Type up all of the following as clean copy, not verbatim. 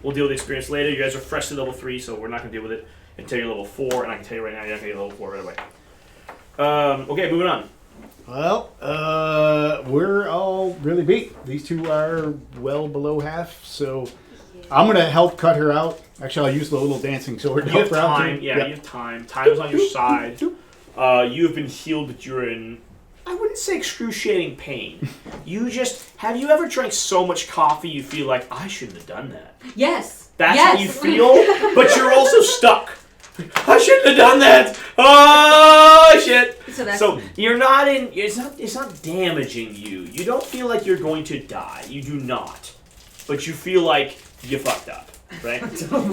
We'll deal with the experience later. You guys are fresh to level 3, so we're not going to deal with it until you're level 4. And I can tell you right now, you're not going to get level 4 right away. Okay, moving on. Well, we're all really beat. These two are well below half, so I'm going to help cut her out. Actually, I'll use the little dancing sword to You have help her out. time. Yeah, you have time. Time is on your side. You have been healed, but you're in, I wouldn't say excruciating pain. Have you ever drank so much coffee you feel like, I shouldn't have done that? Yes. That's what you feel, but you're also stuck. I shouldn't have done that. Oh shit! So you're not in. It's not damaging you. You don't feel like you're going to die. You do not, but you feel like you fucked up, right?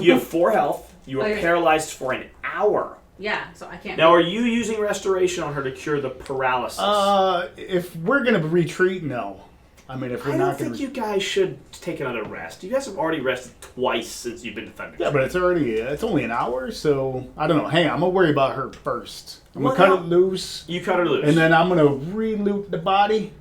You have 4 health. You are paralyzed for an hour. Yeah, so I can't. Now, are you using restoration on her to cure the paralysis? If we're gonna retreat, no. I mean, if we're not gonna. I don't think you guys should take another rest. You guys have already rested twice since you've been to Thundertree. Yeah, but it's only an hour, so I don't know. Hang on, I'm gonna worry about her first. I'm gonna cut it loose. You cut her loose, and then I'm gonna re-loop the body.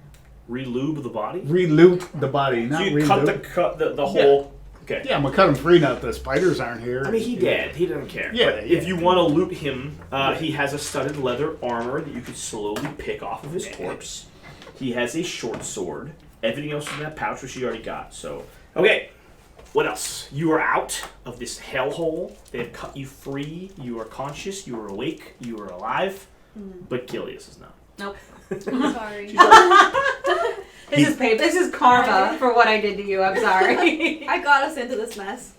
Re-lube the body. Re-loop the body, not so you re-loop. cut the whole. Okay. Yeah, I'm gonna cut him free now that the spiders aren't here. I mean, he dead. He doesn't care. Yeah, but if you want to loot him, he has a studded leather armor that you can slowly pick off of his corpse. He has a short sword. Everything else is in that pouch, which you already got. So, okay. What else? You are out of this hellhole. They have cut you free. You are conscious. You are awake. You are alive. But Gilius is not. Nope. I'm sorry. This is karma for what I did to you. I'm sorry. I got us into this mess.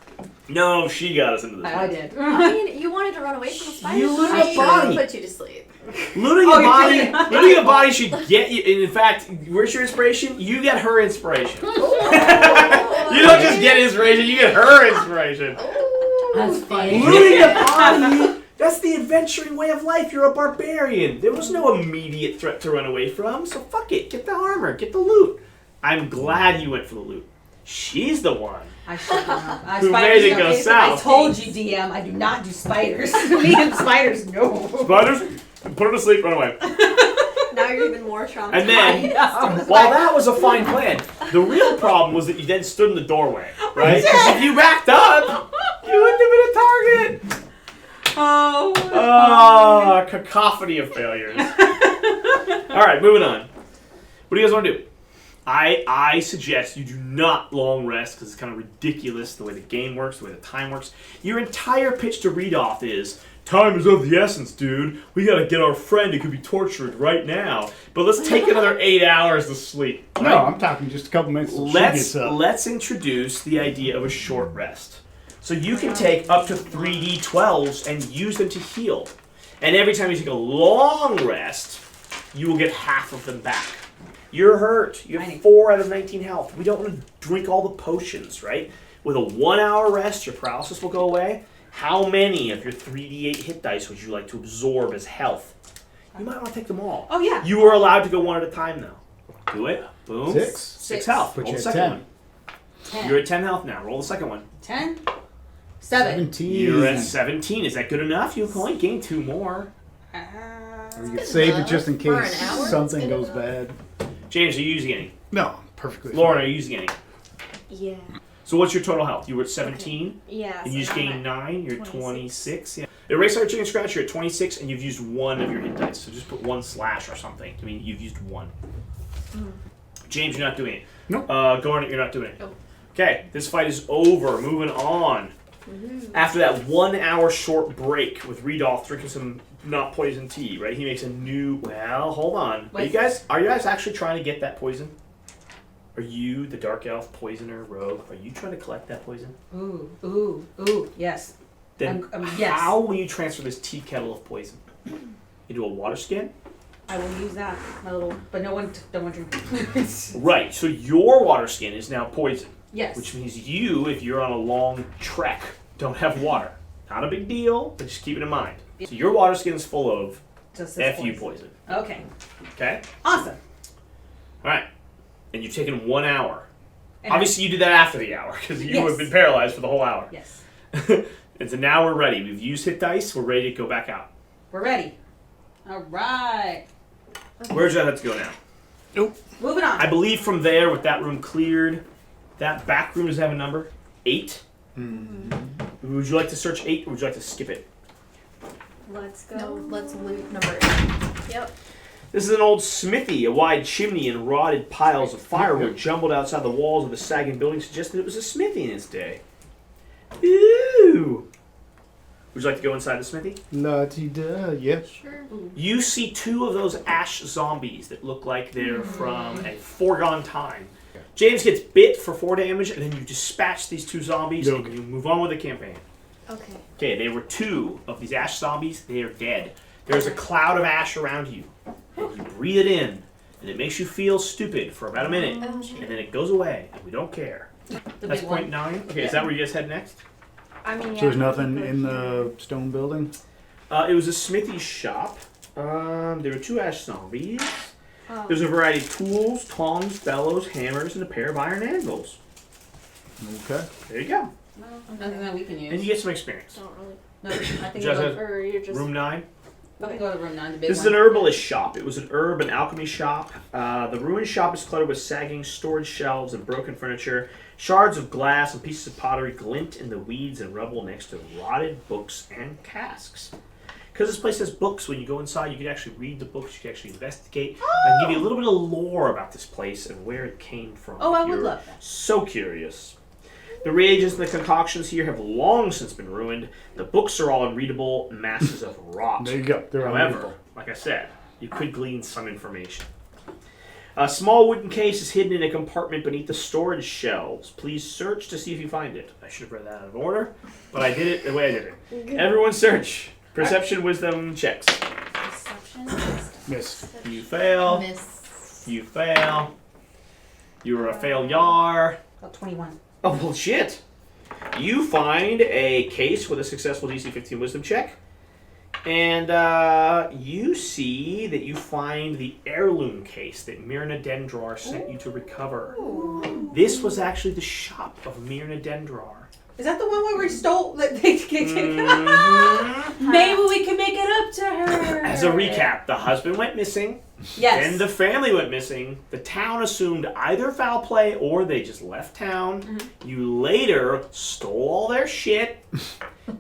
No, she got us into this. I did. I mean, you wanted to run away from the spiders. You looted I a body. put you to sleep. Looting a body should get you. And in fact, where's your inspiration? You get her inspiration. You don't just get inspiration; you get her inspiration. That's funny. Looting a body. That's the adventuring way of life. You're a barbarian. There was no immediate threat to run away from, so fuck it. Get the armor. Get the loot. I'm glad you went for the loot. She's the one. I should have. Who made it go south? I told you, DM, I do not do spiders. Me and spiders, no. Spiders, put her to sleep, run away. Now you're even more traumatized. And then, while that was a fine plan, the real problem was that you then stood in the doorway, right? Because if you backed up, you wouldn't have been a target. Oh, cacophony of failures. All right, moving on. What do you guys want to do? I suggest you do not long rest because it's kind of ridiculous the way the game works, the way the time works. Your entire pitch to Reidoth is, time is of the essence, dude. We gotta get our friend who could be tortured right now. But let's take another 8 hours to sleep. Right? No, I'm talking just a couple minutes. Let's introduce the idea of a short rest. So you can take up to 3d12s and use them to heal. And every time you take a long rest, you will get half of them back. You're hurt. You have 4 out of 19 health. We don't want to drink all the potions, right? With a 1 hour rest, your paralysis will go away. How many of your 3d8 hit dice would you like to absorb as health? You might want to take them all. Oh, yeah. You are allowed to go one at a time, though. Do it. Boom. 6 health. Put Roll you the at second 10. one. 10. You're at 10 health now. Roll the second one. 10. 17. You're at 17. Is that good enough? You can only gain 2 more. Or you can save it just in case something goes bad. James, are you using any? No, perfectly fine. Lauren, are you using any? Yeah. So what's your total health? You were at 17? Yeah. And you just gained 9? You're at 26? Yeah. Erase our chicken scratch, you're at 26, and you've used 1 of your hit dice. So just put 1 slash or something. I mean, you've used 1. James, you're not doing it. Nope. Garnet, you're not doing it. Nope. Okay, this fight is over. Moving on. After that 1 hour short break with Reidoth drinking some not poison tea, right? He makes a new. Well, hold on. Are you guys actually trying to get that poison? Are you the dark elf poisoner rogue? Are you trying to collect that poison? Ooh, yes. Then yes. how will you transfer this tea kettle of poison into a water skin? I will use that, my little. But no one drink. Right. So your water skin is now poison. Yes. Which means you, if you're on a long trek, don't have water. Not a big deal, but just keep it in mind. So your water skin is full of FU poison. Okay. Okay? Awesome. All right. And you've taken 1 hour. And obviously, you did that after the hour, because you have been paralyzed for the whole hour. Yes. And so now we're ready. We've used hit dice. We're ready to go back out. We're ready. All right. Where's that have to go now? Nope. Moving on. I believe from there, with that room cleared, that back room does have a number. 8. Would you like to search 8 or would you like to skip it? Let's go. No, let's loot number 8. Yep. This is an old smithy. A wide chimney and rotted piles of firewood jumbled outside the walls of the sagging building suggested it was a smithy in its day. Ooh! Would you like to go inside the smithy? La-ti-da, yeah. Sure. You see 2 of those ash zombies that look like they're from a foregone time. James gets bit for 4 damage, and then you dispatch these 2 zombies, and you move on with the campaign. Okay. Okay, there were 2 of these ash zombies. They are dead. There's a cloud of ash around you. And you breathe it in, and it makes you feel stupid for about a minute, and then it goes away, and we don't care. That's point 9. Okay, is that where you guys head next? I mean, So there's nothing in the stone building? It was a smithy shop. There were 2 ash zombies. There's a variety of tools, tongs, bellows, hammers, and a pair of iron anvils. Okay. There you go. Nothing that we can use. And you get some experience. Don't really. No, I think Just we'll go, Or you're just. Room 9. we can go to room 9, the big This is one. an herbalist shop. It was an herb and alchemy shop. The ruined shop is cluttered with sagging storage shelves and broken furniture. Shards of glass and pieces of pottery glint in the weeds and rubble next to rotted books and casks. Because this place has books, when you go inside, you can actually read the books, you can actually investigate. I can give you a little bit of lore about this place and where it came from. Oh, if I would you're love that. So curious. The reagents and the concoctions here have long since been ruined. The books are all unreadable masses of rot. There you go. They're However, unreadable. like I said, you could glean some information. A small wooden case is hidden in a compartment beneath the storage shelves. Please search to see if you find it. I should have read that out of order, but I did it the way I did it. Everyone search. Perception, wisdom checks. Perception. Miss. You fail. Miss. You fail. You are a failure. Oh, 21. Oh, bullshit. You find a case with a successful DC 15 wisdom check. And you see that you find the heirloom case that Myrna Dendrar sent you to recover. This was actually the shop of Myrna Dendrar. Is that the one where we stole? Maybe we can make it up to her. As a recap, the husband went missing. Yes. Then the family went missing. The town assumed either foul play or they just left town. You later stole all their shit.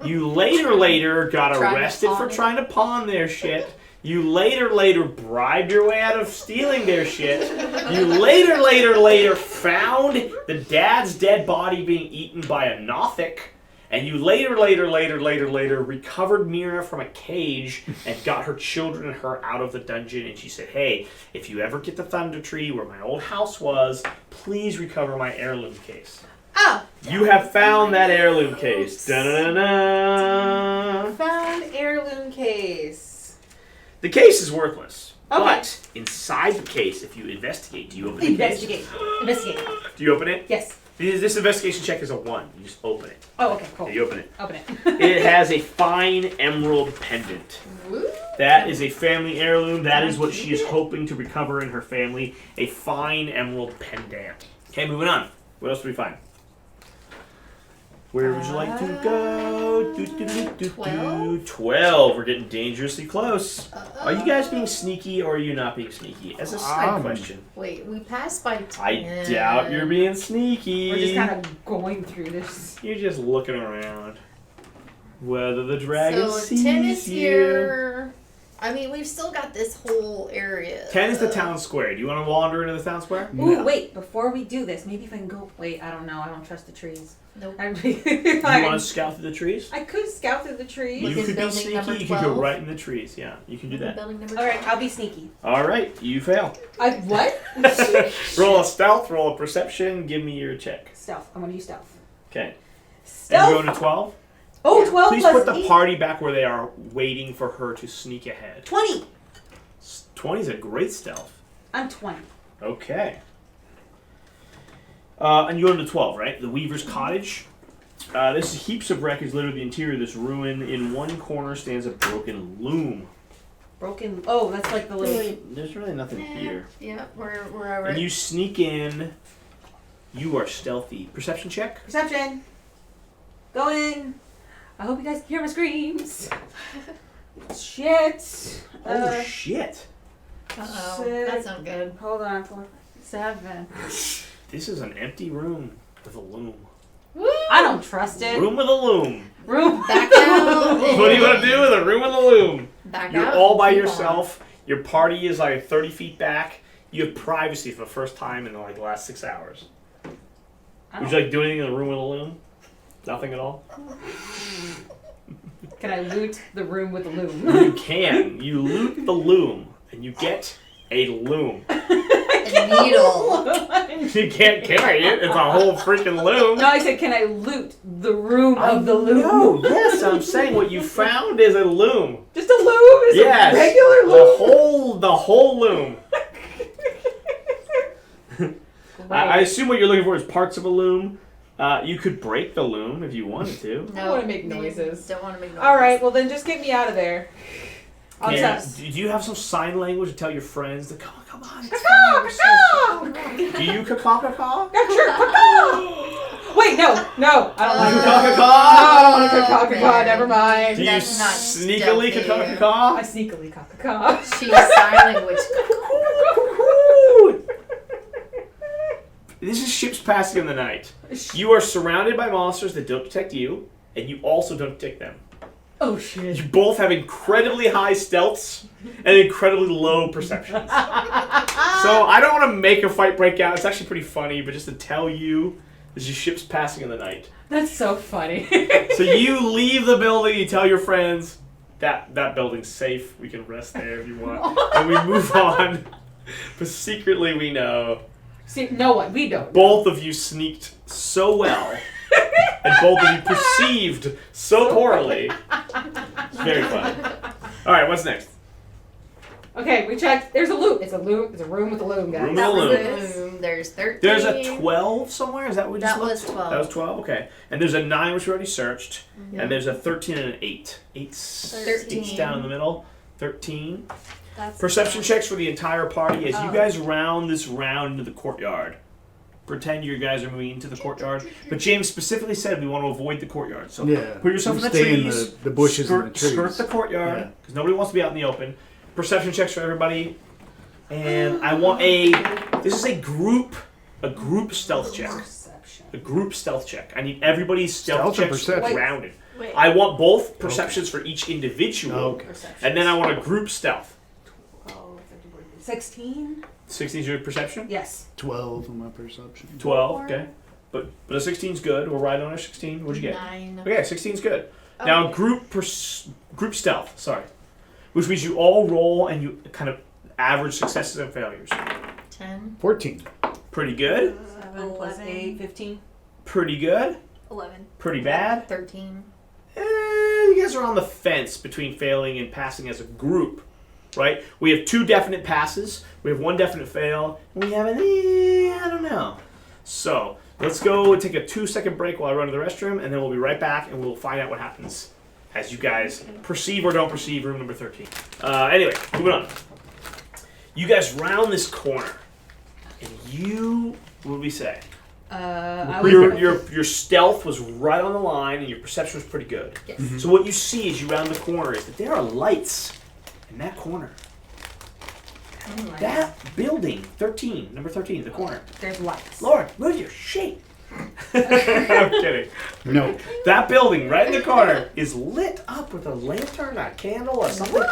You later got arrested for trying to pawn their shit. You later bribed your way out of stealing their shit. You later found the dad's dead body being eaten by a Nothic. And you later recovered Mira from a cage and got her children and her out of the dungeon. And she said, hey, if you ever get to Thundertree where my old house was, please recover my heirloom case. Oh. You have found that heirloom case. Da-da-da-da. Found heirloom case. The case is worthless. Okay. But inside the case, if you investigate, do you open the case? Investigate. Do you open it? Yes. This investigation check is a 1. You just open it. Oh, okay, cool. Yeah, you open it. Open it. It has a fine emerald pendant. That is a family heirloom. That is what she is hoping to recover in her family. A fine emerald pendant. Okay, moving on. What else do we find? Where would you like to go? 12. 12. We're getting dangerously close. Are you guys being sneaky or are you not being sneaky? As a side question. Wait, we passed by 10. I doubt you're being sneaky. We're just kind of going through this. You're just looking around. Whether the dragon So sees 10 is you. here. I mean, we've still got this whole area. 10 is the town square. Do you want to wander into the town square? Ooh, wait, before we do this, maybe if I can go. Wait, I don't know. I don't trust the trees. Nope. You want to scout through the trees? I could scout through the trees. Look You in could be building sneaky. number You could go 12. right in the trees. Yeah, you can do that. Building number All right, 12. I'll be sneaky. All right, you fail. What? Roll a stealth, roll a perception, give me your check. Stealth. I'm gonna use stealth. Okay. And Stealth. you're going to 12? Oh, 12 Please plus put the 8. party back where they are waiting for her to sneak ahead. 20. 20 is a great stealth. I'm 20. Okay. And you go into 12, right? The Weaver's Cottage. This is heaps of wreckage littered the interior of this ruin. In one corner stands a broken loom. Broken. Oh, that's like the little. There's really nothing here. Yeah, we're over. And you sneak in. You are stealthy. Perception check? Perception. Go in. I hope you guys can hear my screams. Shit. Oh, shit. Uh-oh, Six. that's not good. Hold on. 4, 7. This is an empty room with a loom. I don't trust it. Room with a loom. Room. Back out. What do you want to do with a room with a loom? Back You're out. all by Keep yourself. Your party is like 30 feet back. You have privacy for the first time in like the last 6 hours. Would you like to do anything in the room with a loom? Nothing at all? Can I loot the room with the loom? You can. You loot the loom, and you get a loom. on. A needle. You can't carry it. It's a whole freaking loom. No, I said, can I loot the room of the loom? No, yes, I'm saying what you found is a loom. Just a loom? Is Yes, a regular loom? the whole loom. I assume what you're looking for is parts of a loom. You could break the loom if you wanted to. I wanna make noises. Don't want to make noises. All right, well then just get me out of there. I'll Yeah. test. Do you have some sign language to tell your friends to come on? It's Caw, fine. caw. Do you caw? Yeah, sure, caw. Wait, no, I don't want to You caw. caw? I don't want to caw, caw, never mind. Do you That's not sneakily stealthy. caw? I sneakily caw. She's sign language. This is ships passing in the night. You are surrounded by monsters that don't detect you, and you also don't detect them. Oh shit. You both have incredibly high stealths and incredibly low perceptions. So I don't want to make a fight break out. It's actually pretty funny, but just to tell you, this is ships passing in the night. That's so funny. So you leave the building, you tell your friends, that building's safe, we can rest there if you want, and we move on. But secretly we know See, no one, we don't. both of you sneaked so well, and both of you perceived so poorly. It's very fun. Alright, what's next? Okay, we checked. There's a loom. It's a loom. It's a room with a loom, guys. Room That with a was loom. a loom. There's 13. There's a 12 somewhere? Is that what we just That was looked? 12. That was 12? Okay. And there's a 9, which we already searched. And there's a 13 and an 8. Eight's 13. down in the middle. 13. That's Perception checks for the entire party as you Oh. guys round this round into the courtyard. Pretend you guys are moving into the courtyard. But James specifically said we want to avoid the courtyard. So Yeah. put yourself in the Stay in trees. the bushes skirt, and the trees. Skirt the courtyard. Yeah. Because nobody wants to be out in the open. Perception checks for everybody. And I want this is a group stealth check. Perception. A group stealth check. I need everybody's stealth Stealth or checks perception? rounded. Wait. I want both perceptions for each individual. Okay. And then I want a group stealth. 16? 16 is your perception? Yes. 12 on my perception. 12, okay. But a 16's good. We're right on a 16. What'd you get? 9. Okay, 16's good. Now group stealth, sorry. Which means you all roll and you kind of average successes and failures. 10. 14. Pretty good. 7 plus 8, 15. Pretty good. 11. Pretty bad. 13. You guys are on the fence between failing and passing as a group, right? We have 2 definite passes. We have 1 definite fail. And we have I don't know. So let's go and take a 2-second break while I run to the restroom, and then we'll be right back, and we'll find out what happens as you guys perceive or don't perceive room number 13. Anyway, moving on. You guys round this corner, and what do we say? I Your stealth was right on the line, and your perception was pretty good. Yes. So what you see as you round the corner is that there are lights in that corner. That building, 13, number 13, the corner. There's lights. Lord, move your shape. I'm kidding. No. That building right in the corner is lit up with a lantern, a candle, or something.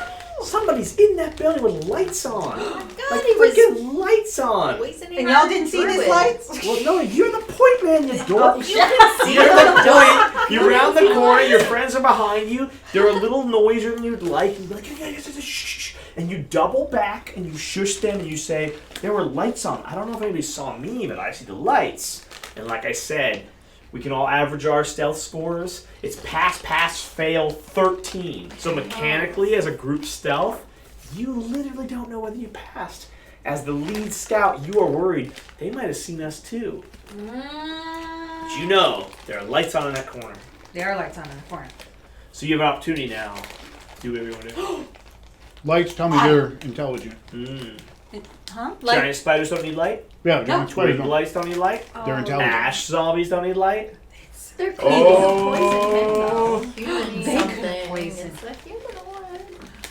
Somebody's in that building with lights on. Oh my god, Like he was freaking lights on. poisoning And y'all our didn't see these druid. lights? Well, no, you're the point man, you dork. You can see You're them. the point. You're around the corner. Your friends are behind you. They're a little noisier than you'd like. And you're like, shh. And you double back and you shush them and you say, there were lights on. I don't know if anybody saw me, but I see the lights. And like I said, we can all average our stealth scores. It's pass, fail, 13. So mechanically, as a group stealth, you literally don't know whether you passed. As the lead scout, you are worried they might have seen us too. But you know there are lights on in that corner. There are lights on in the corner. So you have an opportunity now to do whatever you want to do. Lights tell me they're intelligent. Huh? Giant spiders don't need light. Yeah, giant spiders Twig don't. lights don't need light. They're intelligent. Ash zombies don't need light. They're Oh. poison human They something. could poison. It's a humanoid.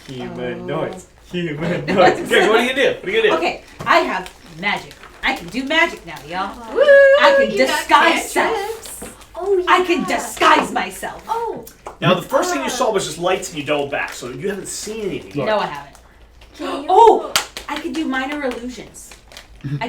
Humanoids. Humanoids. Okay, what are you gonna do? Okay, I have magic. I can do magic now, y'all. Woo! I can you got disguise cantrips. Oh, I can disguise myself. Oh, Now, the first thing you saw was just lights and you doubled back, so you haven't seen anything. No, I haven't. can you? Oh, I could do minor illusions. I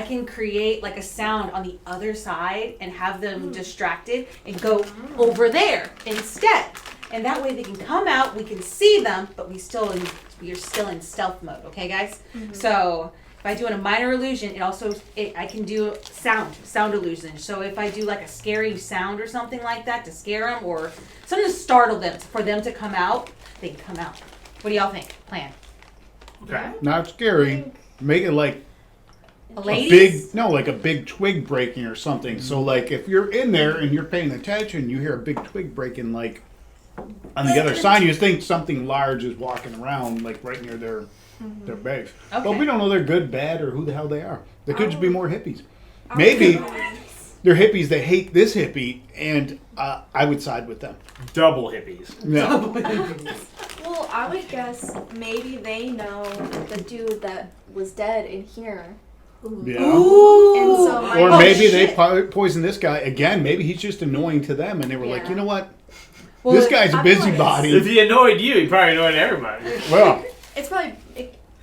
can create like a sound on the other side and have them distracted and go over there instead. And that way they can come out, we can see them, but we are still in stealth mode, okay guys? So if I do a minor illusion, I can do sound illusion. So if I do like a scary sound or something like that to scare them or something to startle them for them to come out, they can come out. What do y'all think? Plan. Okay. Not scary. Make it like Ladies? like a big twig breaking or something. So like if you're in there and you're paying attention, you hear a big twig breaking like on the other side, you think something large is walking around like right near their base. Okay. But we don't know they're good, bad, or who the hell they are. They could just be more hippies. Maybe they're hippies that hate this hippie, and I would side with them. Double hippies. Yeah. Well, I would guess maybe they know the dude that was dead in here. Yeah. Ooh. And so Or Oh, maybe they shit. poison this guy again. Maybe he's just annoying to them, and they were like, Yeah. you know what? Well, This guy's a I feel like busybody. If he annoyed you, he probably annoyed everybody. Well, It's probably.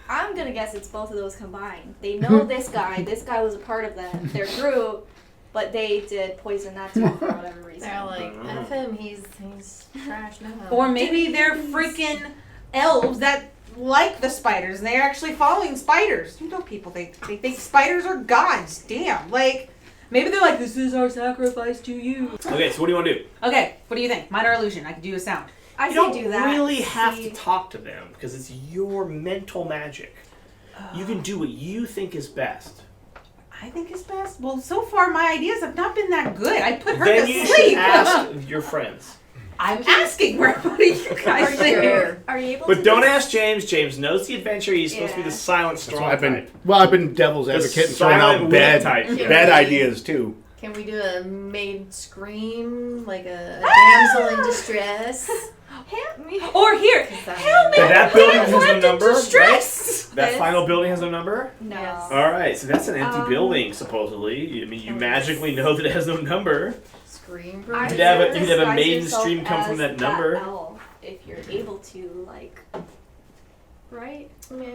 I'm gonna guess it's both of those combined. They know this guy. This guy was a part of their group, but they did poison that dude for whatever reason. They're like, F him, he's trash now. Or maybe they're freaking elves that like the spiders and they're actually following spiders. You know people, they think spiders are gods. Damn. Like, maybe they're like, this is our sacrifice to you. Okay, so what do you want to do? Okay, what do you think? Minor illusion. I can do a sound. I You say don't do that. really have See- to talk to them because it's your mental magic. You can do what you think is best. I think it's best. Well, so far my ideas have not been that good. I put her Then to you sleep. should ask your friends. I'm asking her. What do you guys think? Are you able But to don't just- ask James. James knows the adventure. He's supposed to be the Yeah. silent, strong type. I've been devil's advocate and throwing silent out wit type. bad ideas too. Can we do a maid scream, like a damsel in distress? Help me. Or here, that- help me. That building has no I'm in number, right? distress. That This- final building has no number? No. Yes. All right, so that's an empty building, supposedly. I mean, you magically know that it has no number. Scream. I You'd have a- would you'd have a disguise maiden yourself stream come from as that number. elf, if you're able to, like, right? Yeah.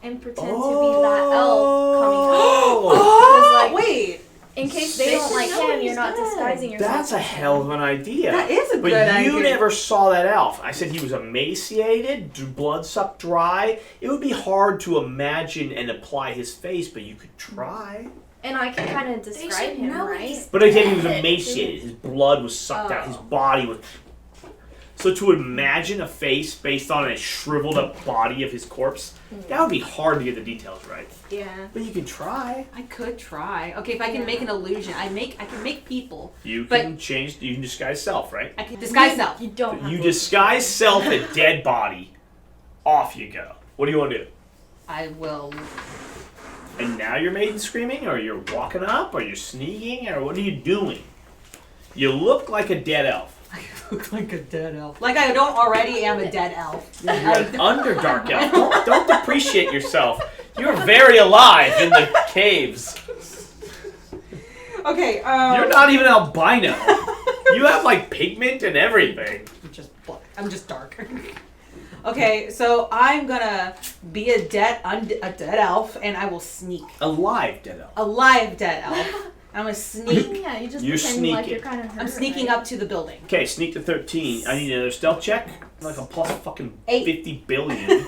And pretend to be that elf coming up. Oh, Oh, wait. In case they They don't should like know him, he's you're not dead. disguising yourself. that's a as hell of him. an idea. That is a But good you idea. never saw that elf. I said he was emaciated, blood sucked dry. It would be hard to imagine and apply his face, but you could try. And I can kind of describe should him, know right? he's But again, he was dead. emaciated. His blood was sucked out. His Oh. body was. So to imagine a face based on a shriveled up body of his corpse, that would be hard to get the details right. Yeah. But you can try. I could try. Okay, if I can make an illusion, I can make people. You But- can change. You can disguise self, right? I can disguise self. You don't have You to- disguise self a dead body. Off you go. What do you want to do? I will. And now you're maiden screaming, or you're walking up, or you're sneaking, or what are you doing? You look like a dead elf. I look like a dead elf. Like I don't already am a dead elf. You're an underdark elf. Don't depreciate yourself. You're very alive in the caves. Okay. You're not even albino. You have like pigment and everything. I'm just black. I'm just dark. Okay, so I'm gonna be a dead elf, and I will sneak. Alive dead elf. A live dead elf. I'm gonna sneak. Yeah, you just You're pretend like sneaking. you're kind of hurt. I'm sneaking right? up to the building. Okay, sneak to 13. I need another stealth check. Like a plus fucking 8. 50 billion.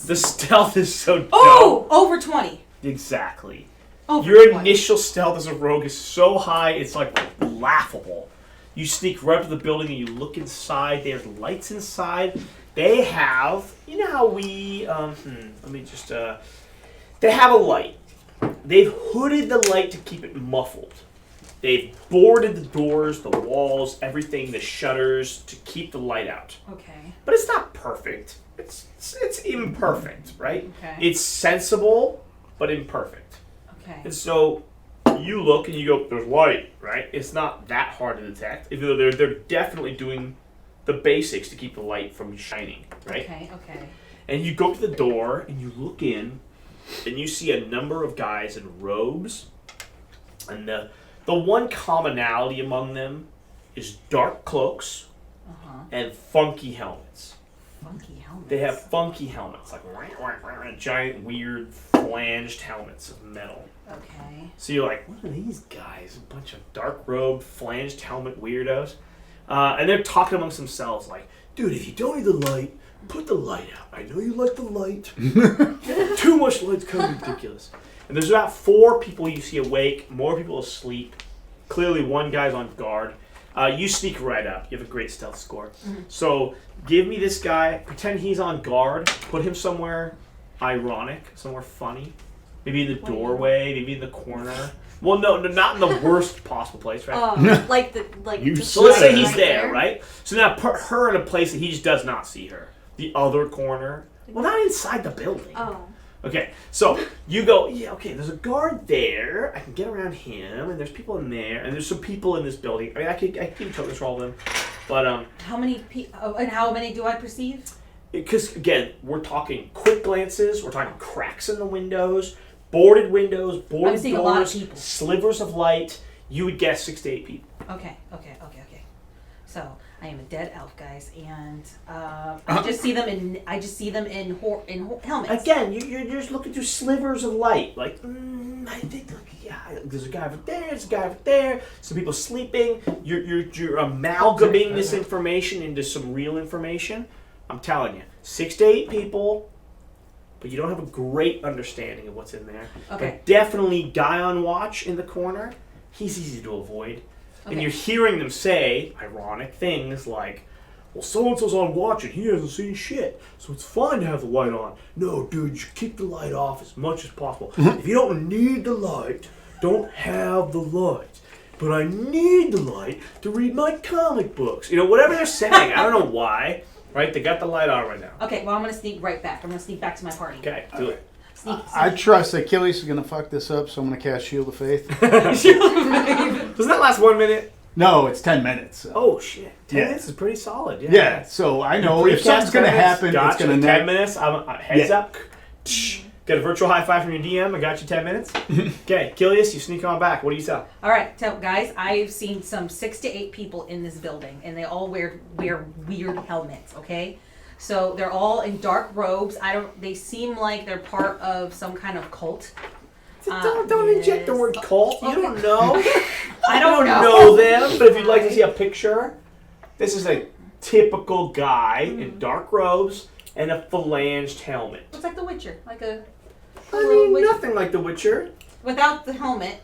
The stealth is so dumb. Oh, over 20. Exactly. Over Your 20. initial stealth as a rogue is so high, it's like laughable. You sneak right up to the building and you look inside. There's lights inside. They have, you know how we, they have a light. They've hooded the light to keep it muffled. They've boarded the doors, the walls, everything, the shutters to keep the light out. Okay. But it's not perfect. It's imperfect, right? Okay. It's sensible, but imperfect. Okay. And so you look and you go, there's light, right? It's not that hard to detect. Even though they're definitely doing the basics to keep the light from shining, right? Okay. Okay. And you go to the door and you look in and you see a number of guys in robes. And the The one commonality among them is dark cloaks and funky helmets. Funky helmets. They have funky helmets, like giant, weird, flanged helmets of metal. Okay. So you're like, what are these guys? A bunch of dark robed, flanged helmet weirdos. And they're talking amongst themselves like, dude, if you don't need the light, put the light out. I know you like the light. Too much light's kind of ridiculous. And there's about 4 people you see awake, more people asleep. Clearly one guy's on guard. You sneak right up. You have a great stealth score. So give me this guy. Pretend he's on guard. Put him somewhere ironic, somewhere funny. Maybe in the doorway. Maybe in the corner. Well, no, not in the worst possible place, right? Like You So let's say he's right there, right? So now put her in a place that he just does not see her. The other corner. Well, not inside the building. Oh. Okay, so you go, yeah, okay, there's a guard there. I can get around him, and there's people in there, and there's some people in this building. I mean, I can keep tokens for all of them. But, How many and how many do I perceive? because, again, we're talking quick glances, we're talking cracks in the windows, boarded I'm seeing a lot of doors, people. slivers of light. You would guess 6 to 8 people. Okay. So I am a dead elf, guys, and I just see them in helmets. Again, you're just looking through slivers of light. Like, I think, yeah, there's a guy over there, there's a guy over there, some people sleeping. You're amalgamating this information into some real information. I'm telling you, 6 to 8 people, but you don't have a great understanding of what's in there. Okay. But definitely guy on watch in the corner, he's easy to avoid. And Okay. you're hearing them say ironic things like, well, so-and-so's on watch and he hasn't seen shit, so it's fine to have the light on. No, dude, you should keep the light off as much as possible. If you don't need the light, don't have the light. But I need the light to read my comic books. You know, whatever they're saying, I don't know why. Right? They got the light on right now. Okay, well, I'm going to sneak right back. I'm going to sneak back to my party. Okay, do it. Sneak. I trust Achilles is going to fuck this up, so I'm going to cast Shield of Faith. Doesn't that last 1 minute? No, it's 10 minutes. So. Oh, shit. 10 Yeah. minutes is pretty solid. Yeah. Yeah, so I know if something's going to happen, gotcha. it's going to 10 minutes. Heads Yeah. up. Get a virtual high five from your DM. I got you 10 minutes. Okay, Kilius, you sneak on back. What do you tell? All right, so guys, I've seen some 6 to 8 people in this building, and they all wear weird helmets. Okay, so they're all in dark robes. They seem like they're part of some kind of cult. Don't inject the word cult. You don't know. I don't know them. But if you'd like to see a picture, this is a typical guy in dark robes and a phalanged helmet. Looks like The Witcher, like a I mean, nothing like The Witcher. without the helmet.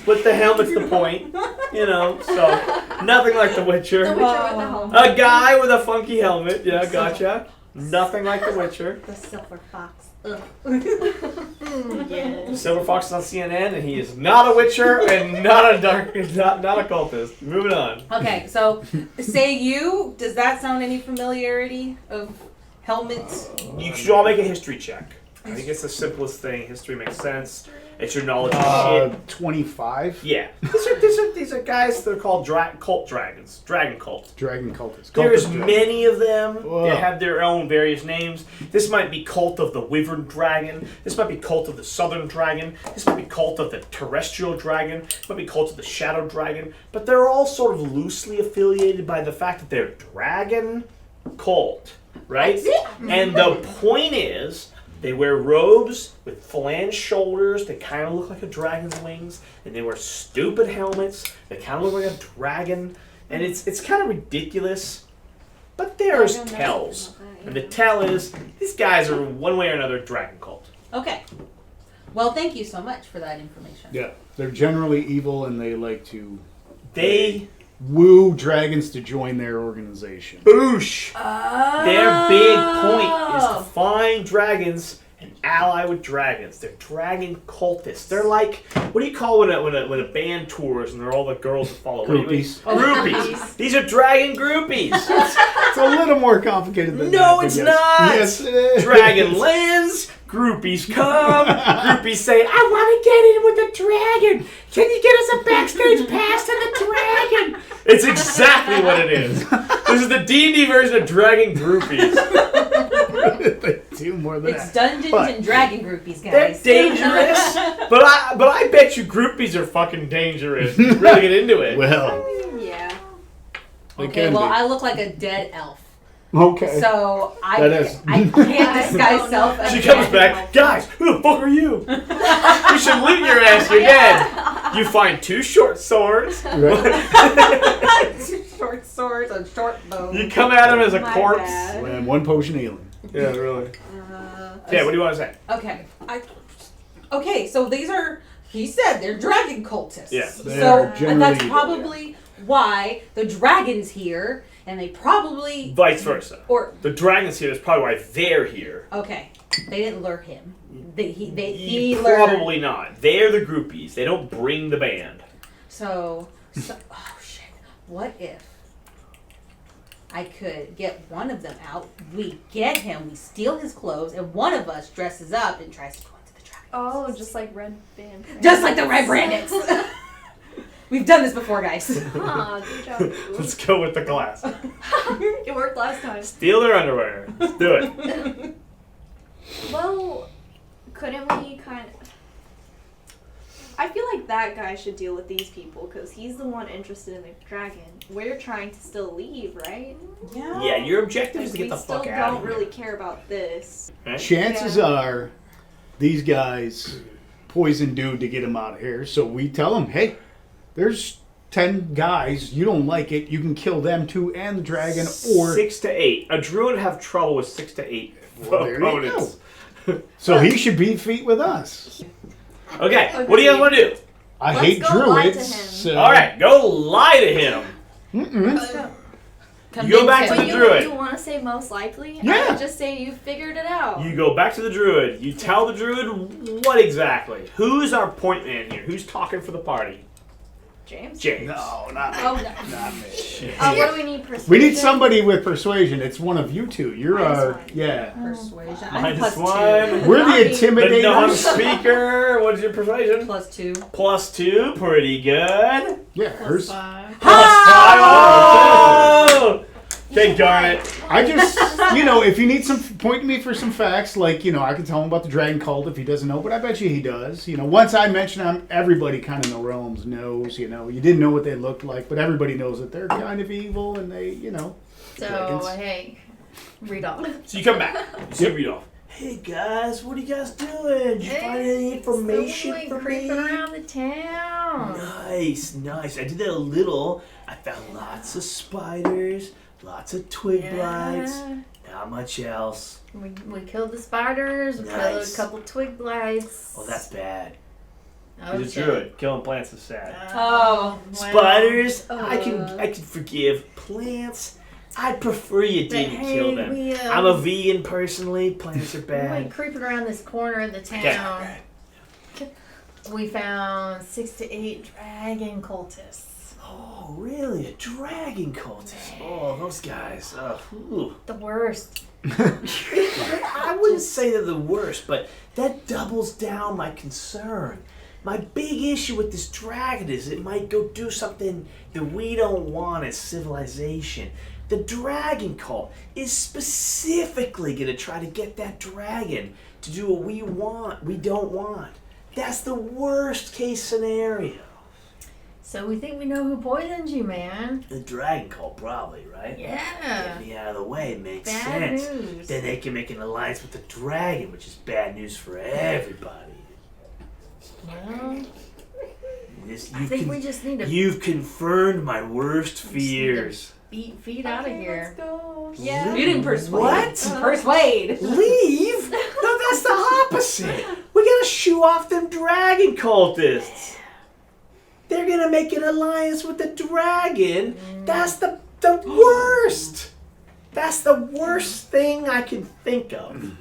But the helmet's the point. You know, so nothing like The Witcher. The Witcher with the helmet. A guy with a funky helmet. Yeah, gotcha. Nothing like The Witcher. The silver fox. Ugh. Silver Fox is on CNN, and he is not a Witcher and not a not a cultist. Moving on. Okay, so does that sound any familiarity of helmets? You should all make a history check. I think it's the simplest thing. History makes sense. It's your knowledge of shit. 25? Yeah. These are guys that are called cult dragons. Dragon cult. Dragon cultists. There's Cultist dragon. many of them. Whoa. They have their own various names. This might be cult of the wyvern dragon. This might be cult of the southern dragon. This might be cult of the terrestrial dragon. This might be cult of the shadow dragon. But they're all sort of loosely affiliated by the fact that they're dragon cult, right? And the point is, they wear robes with flanged shoulders that kind of look like a dragon's wings, and they wear stupid helmets that kind of look like a dragon, and it's kind of ridiculous. But there's I don't know tells, about that, and the yeah. tell is these guys are one way or another dragon cult. Okay. Well, thank you so much for that information. Yeah, they're generally evil and they like to They woo dragons to join their organization. boosh. Oh. Their big point is to find dragons and ally with dragons. They're dragon cultists. They're like, what do you call when a band tours and they're all the girls that follow? Groupies. Groupies. These are dragon groupies. It's a little more complicated than that. No, but it's yes. not. Yes, it is. Dragon lands. Groupies come. Groupies say, I want to get in with the dragon. Can you get us a backstage pass to the dragon? It's exactly what it is. This is the D&D version of dragon groupies. Two more than It's that. Dungeons But- and Dragon groupies, They're guys. dangerous, but I bet you groupies are fucking dangerous. You really get into it. Well, Yeah. they Okay, can well, be. I look like a dead elf. Okay. So I That is- can't I disguise don't self know. as She dead. comes back, guys. Who the fuck are you? We should loot your ass. You're dead. You find 2 short swords. Right. Short swords and short bows. You come at him as a My corpse. bad. And 1 potion healing. Yeah, really. Yeah, what do you want to say? Okay. Okay, so these are, he said, they're dragon cultists. Yeah. They So are generally that's evil, probably why the dragon's here, and they probably, Vice versa. or, The dragon's here is probably why they're here. okay, they didn't lure him. He lured. Probably not. They're the groupies. They don't bring the band. So, oh shit. What if I could get one of them out, we get him, we steal his clothes, and one of us dresses up and tries to go into the dragon. Oh, just like Red Band. Just like the Red Bandits. We've done this before, guys. Huh, good job. Let's go with the class. It worked last time. Steal their underwear. Let's do it. Well, couldn't we kind of... I feel like that guy should deal with these people because he's the one interested in the dragon. We're trying to still leave, right? Yeah, your objective is to get we the still fuck out don't of here. really care about this. Right? Chances are these guys poison dude to get him out of here. So we tell him, hey, there's 10 guys. You don't like it. You can kill them too and the dragon. Or 6 to 8. A druid would have trouble with 6 to 8 Well, there you opponents. so he should be feet with us. Okay, what do you guys want to do? I Let's hate go lie to druids. him. So. All right, go lie to him. Let's go. You go back to But the you druid. want to say most likely? Yeah. I would just say you figured it out. You go back to the druid. You tell the druid what exactly. Who's our point man here? Who's talking for the party? James? James. No, not me. Oh, no. Not me. What do we need? Persuasion? We need somebody with persuasion. It's one of you two. You're Minus one. yeah. Persuasion. Minus I'm plus one. 2. We're the Not me. The intimidators. non-speaker. What's your persuasion? Plus 2. Plus 2. Pretty good. Yeah, hers. Oh! Okay, darn it. I just, if you need point me for some facts, like, I can tell him about the dragon cult if he doesn't know, but I bet you he does. Once I mention them, everybody kind of in the realms knows, you didn't know what they looked like, but everybody knows that they're kind of evil and they, So, dragons. hey, read off. So you come back. You see Reidoth. Hey guys, what are you guys doing? Did you find any information for creeping me? around the town. Nice. I did that a little. I found lots of spiders, lots of twig blights. Not much else. We killed the spiders. We killed Nice. a couple twig blights. Oh, that's bad. Okay. He's a druid. Killing plants is sad. Oh, well, Spiders, I can forgive. Plants, I'd prefer you but didn't hey, kill them. We, I'm a vegan personally. Plants are we bad. went creeping around this corner of the town. We found 6 to 8 dragon cultists. Oh, really? A dragon cultist? Oh, those guys. Ooh. The worst. I wouldn't say they're the worst, but that doubles down my concern. My big issue with this dragon is it might go do something that we don't want as civilization. The dragon cult is specifically going to try to get that dragon to do what we don't want. That's the worst case scenario. So we think we know who poisoned you, man. The dragon cult probably, right? Yeah. Get me out of the way, makes Bad sense. news. Then they can make an alliance with the dragon, which is bad news for everybody. Well, This- I think we just need to You've confirmed my worst just need to fears. beat feet out of here. Let's go. Yeah. you didn't persuade. What? Persuade. Leave? No, that's the opposite. We gotta shoo off them dragon cultists. They're gonna make an alliance with the dragon. That's the worst. That's the worst thing I can think of.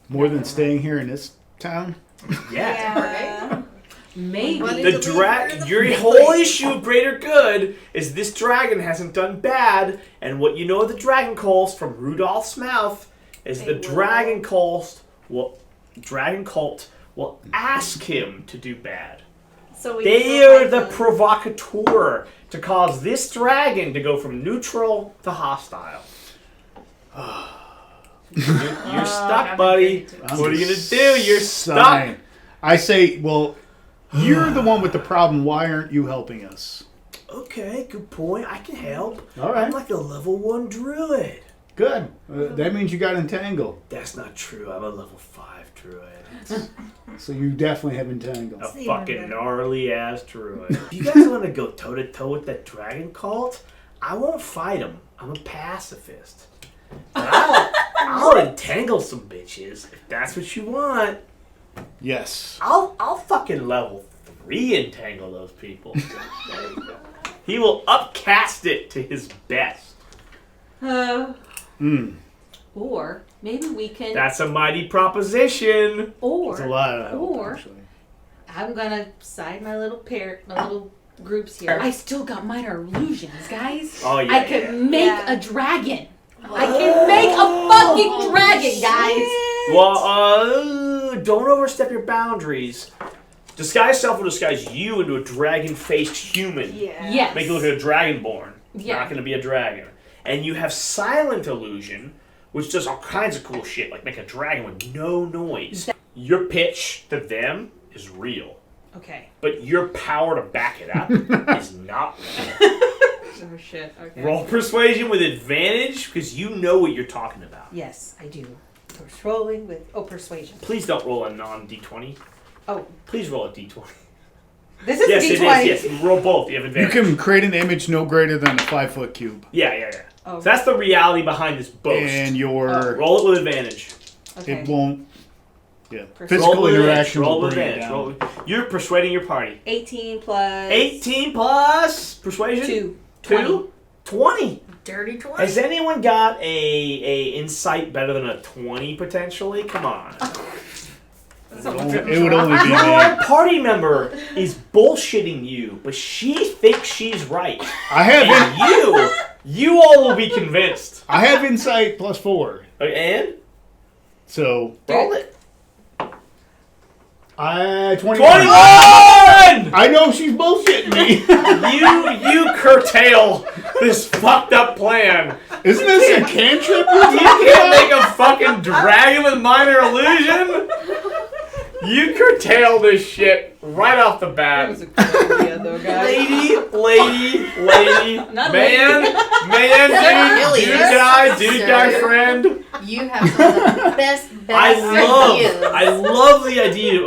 More than staying here in this town. Yeah. Maybe. What The your whole issue of greater good is this dragon hasn't done bad, and what you know of the dragon cults from Rudolph's mouth is the They will. dragon cult will ask him to do bad. So we They can are find the them. provocateur to cause this dragon to go from neutral to hostile. You're stuck, buddy. I'm What are you gonna just do? You're stuck. saying. I say, well, you're the one with the problem. Why aren't you helping us? Okay, good point. I can help. All right. I'm like a level 1 druid. Good. That means you got entangled. That's not true. I'm a level 5 druid. So you definitely have entangled. A fucking gnarly ass druid. If you guys want to go toe to toe with that dragon cult, I won't fight them. I'm a pacifist. But I'll entangle some bitches if that's what you want. Yes. I'll fucking level 3 entangle those people. There you go. He will upcast it to his best. Or maybe we can. That's a mighty proposition. It's a lot of help, Or actually. I'm gonna side my little groups here. I still got minor illusions, guys. Oh, yeah, I can make Yeah. a dragon. I can make a fucking dragon, guys. Well, don't overstep your boundaries. Disguise self will disguise you into a dragon-faced human. Yeah. Yes. Make you look like a dragonborn. Yeah. Not going to be a dragon. And you have silent illusion, which does all kinds of cool shit, like make a dragon with no noise. Your pitch to them is real, Okay. but your power to back it up is not real. Oh shit. Okay. Roll persuasion with advantage because you know what you're talking about. Yes, I do. Rolling with persuasion. Please don't roll a non-d20. Oh, Please roll a d20. this is Yes, D20. it is. Yes, roll both. You have You advantage. can create an image no greater than a 5-foot cube. Yeah. Oh. So that's the reality behind this boast. And your... Roll it with advantage. Okay. It won't... Yeah. Roll Physical with interaction Roll will with bring it advantage. down. You're persuading your party. 18 plus 18 plus persuasion. 2. 2? 20. Dirty 20. Has anyone got a insight better than a 20 potentially? Come on. It would only be Your me. party member is bullshitting you, but she thinks she's right. I have And you all will be convinced. I have insight plus 4. And? So Roll it. 21. 21! I know she's bullshitting me. You curtail this fucked up plan. Isn't this a cantrip? You can't make a fucking dragon with minor illusion. You curtail this shit right off the That was bat. a good idea, though, guys. Lady, Not man, dude guy friend. You have some of the best ideas. I love the idea,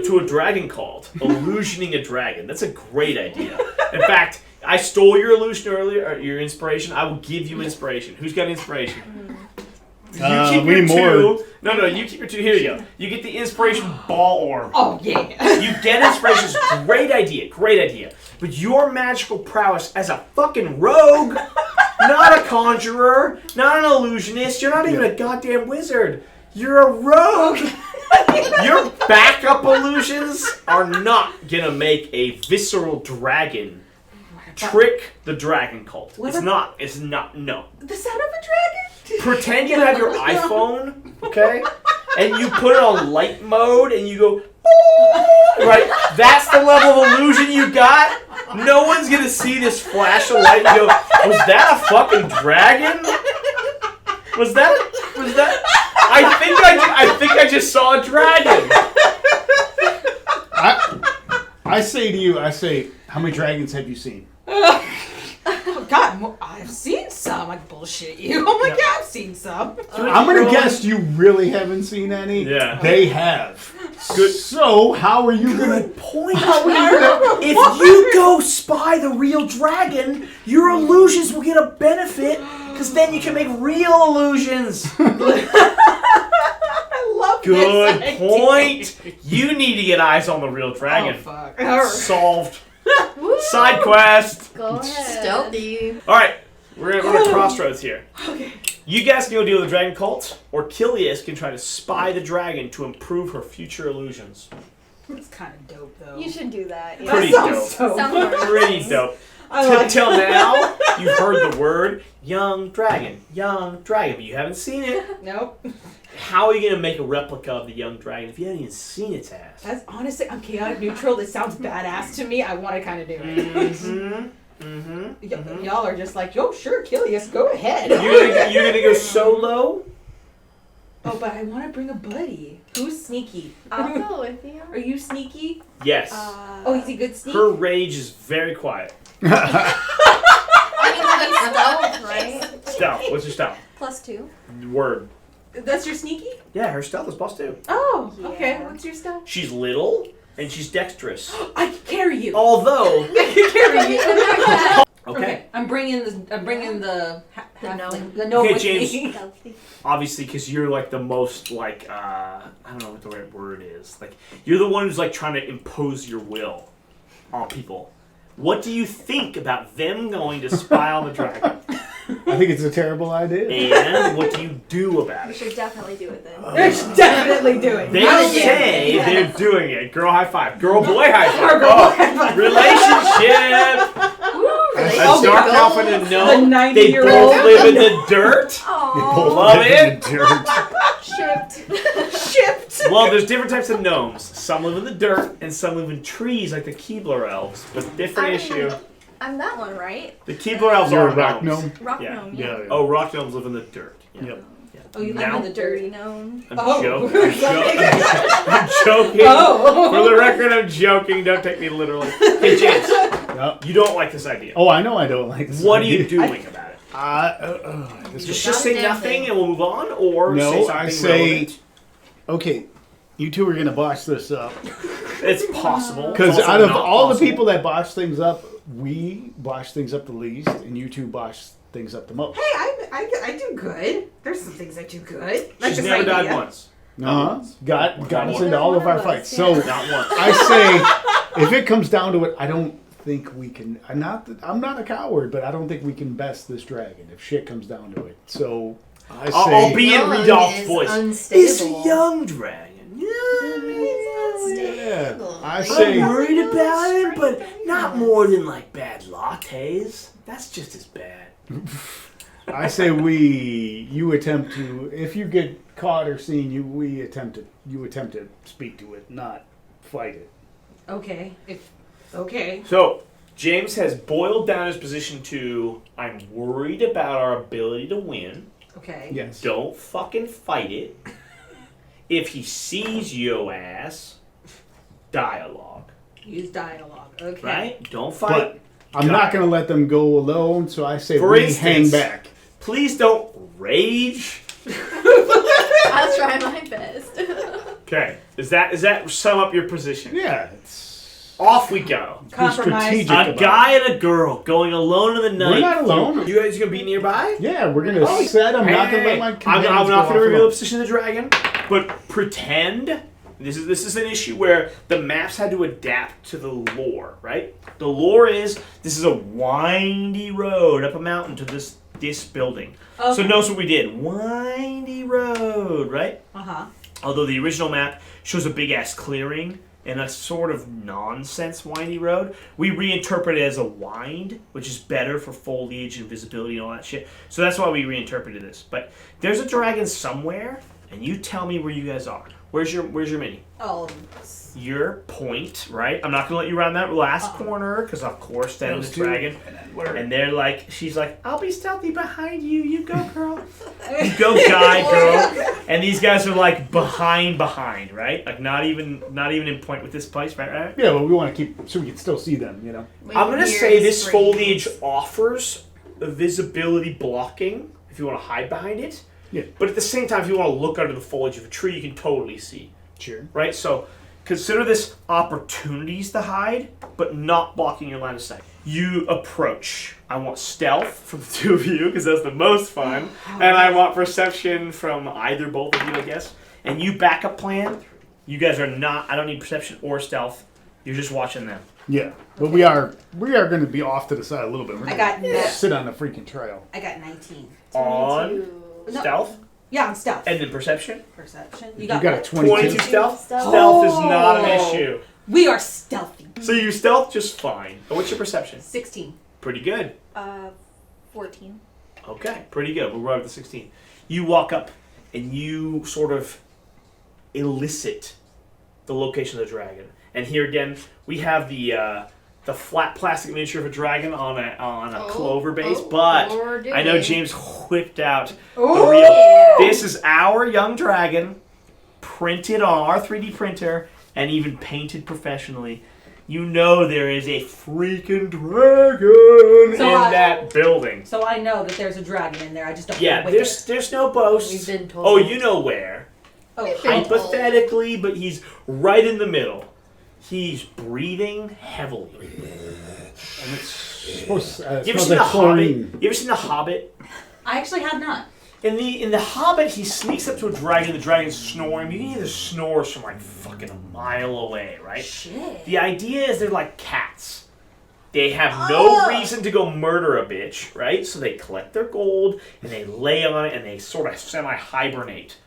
to a dragon cult, illusioning a dragon. That's a great idea. In fact, I stole your illusion earlier, or your inspiration. I will give you inspiration. Who's got inspiration? You keep we your need more. 2. No, you keep your 2. Here you go. You get the inspiration ball orb. Oh, yeah. You get inspiration. It's a great idea. But your magical prowess as a fucking rogue, not a conjurer, not an illusionist, you're not even a goddamn wizard. You're a rogue. Your backup illusions are not gonna make a visceral dragon trick the dragon cult. It's not, no. The sound of a dragon? Pretend you have your iPhone, okay? And you put it on light mode and you go, "Oh," right? That's the level of illusion you got. No one's gonna see this flash of light and go, was that a fucking dragon? Was that? I think I just saw a dragon. I say to you, how many dragons have you seen? Oh, God, I've seen some. I bullshit you. Oh, my God, I've seen some. I'm gonna guess you really haven't seen any. Yeah. They have. Good. So how are you gonna? Point. If you go spy the real dragon, your illusions will get a benefit, because then you can make real illusions. I love Good this point. You need to get eyes on the real dragon. Oh, fuck. All right. Solved. Side quest. Go ahead. Stealthy. All right, we're at a crossroads here. Okay. You guys can go deal with the dragon cult, or Kilias can try to spy the dragon to improve her future illusions. It's kind of dope, though. You should do that. Yeah. Pretty That dope. sounds so Sounds fun. Pretty dope. Till now, you've heard the word young dragon, but you haven't seen it. Nope. How are you going to make a replica of the young dragon if you haven't even seen its ass? That's honestly, I'm chaotic neutral. This sounds badass to me. I want to kind of do it. Y'all are just like, yo, sure, Kilias, go ahead. You're gonna go solo? Oh, but I want to bring a buddy. Who's sneaky? I'll go with you. Are you sneaky? Yes. Oh, he's a good sneak? Her rage is very quiet. I mean, like stealth, right? Stealth. What's your stealth? +2. Word. That's your sneaky? Yeah, her stealth is +2. Oh, Yeah. okay. What's your stuff? She's little and she's dexterous. I can carry you. Although, I can carry you. okay, I'm bringing the gnome. The gnome Okay, with James. me. obviously, because you're like the most like I don't know what the right word is. Like you're the one who's like trying to impose your will on people. What do you think about them going to spy on the dragon? I think it's a terrible idea. And what do you do about We it? should definitely do it then. I should definitely do it. They Not again. say Yeah. they're doing it. Girl high five. Girl boy high five. Girl, boy Oh, high five. relationship. A Oh, dark the elf and a goals. gnome. The They 90-year-old. both live in the dirt. Oh, Love live in it. the dirt. shipped. Shipped. Well, there's different types of gnomes. Some live in the dirt, and some live in trees, like the Keebler elves. But different issue. I'm that one, right? The Keebler elves You're are a rock gnomes. gnome? Rock Yeah. gnome. Yeah. Oh, rock gnomes live in the dirt. Yeah. Yep. Yeah. Oh, you live Now, in the dirt. Dirty gnome. I'm Oh. joking. I'm joking. Oh. For the record, I'm joking. Don't take me literally. Hey, James, Yep. you don't like this idea. Oh, I know I don't like this. What are idea. you doing about it? This Just Not say a damn nothing thing. and we'll move on, or say No, something I say, relevant. okay, you two are gonna botch this up. It's possible. Because It's also out of not all possible. the people that botch things up, we botch things up the least, and you two botch things up the most. Hey, I do good. There's some things I do good. Like She's this never died idea. once. Uh-huh. Got us One. into all of our One of fights. us, So Not once. I say, if it comes down to it, I don't think we can. I'm not a coward, but I don't think we can best this dragon if shit comes down to it. So I say, I'll be in Gnome Reidoth's is voice. unstable. It's a young dragon. yeah, I I'm say, worried about him, but not more than like bad lattes. That's just as bad. you attempt to, if you get caught or seen, you attempt to speak to it, not fight it. Okay. Okay. So, James has boiled down his position to, I'm worried about our ability to win. Okay. Yes. Don't fucking fight it. If he sees yo ass, dialogue. Use dialogue. Okay. Right? Don't fight. But I'm not going to let them go alone, so I say For we instance- hang back. Please don't rage. I'll try my best. Okay. Does that sum up your position? Yeah, it's Off we go. Compromise. strategic. A about guy and a girl going alone in the night. We're not alone. You guys gonna be nearby? Yeah, we're going to set. I'm not going to let my I'm companions not go going to off reveal the alone. position of the dragon, but pretend. This is an issue where the maps had to adapt to the lore, right? The lore is this is a windy road up a mountain to this building. Okay. So notice what we did. Windy road, right? Uh-huh. Although the original map shows a big ass clearing and a sort of nonsense windy road, we reinterpret it as a wind, which is better for foliage and visibility and all that shit. So that's why we reinterpreted this. But there's a dragon somewhere, and you tell me where you guys are. Where's your mini? Oh. Your point, right? I'm not gonna let you around that last corner because of course that is Those the two, dragon. And they're like, she's like, I'll be stealthy behind you. You go, girl. You go, guy, girl. And these guys are like behind, right? Like not even in point with this place, right? Yeah, but we want to keep so we can still see them, you know. I'm gonna say this foliage offers a visibility blocking if you want to hide behind it. Yeah. But at the same time, if you want to look under the foliage of a tree, you can totally see. Sure. Right? So consider this opportunities to hide, but not blocking your line of sight. You approach. I want stealth from the two of you, because that's the most fun. And I want perception from both of you, I guess. And you backup plan. You guys are not, I don't need perception or stealth. You're just watching them. Yeah, but we are going to be off to the side a little bit. We're I gonna got sit on the freaking trail. I got 19. On No. stealth. Yeah, I'm stealth. And then perception. Perception. You got a 22. 22 stealth. Stealth. Stealth is not an Oh. issue. We are stealthy. So you stealth just fine. And what's your perception? 16. Pretty good. 14. Okay, pretty good. We're right up to 16. You walk up and you sort of elicit the location of the dragon. And here again, we have the the flat plastic miniature of a dragon on a clover base, but I know James whipped out the real. Yeah. This is our young dragon, printed on our 3D printer, and even painted professionally. You know there is a freaking dragon in that building. So I know that there's a dragon in there. I just don't know Yeah, where. there's no boast. We've been told. Oh, you know where. Oh, Hypothetically, but he's right in the middle. He's breathing heavily. And it's supposed to You ever smells seen like The chlorine. Hobbit? You ever seen The Hobbit? I actually have not. In the Hobbit, he sneaks up to a dragon. The dragon's snoring. You can hear the snores from like fucking a mile away, right? Shit. The idea is they're like cats. They have no reason to go murder a bitch, right? So they collect their gold and they lay on it and they sort of semi-hibernate.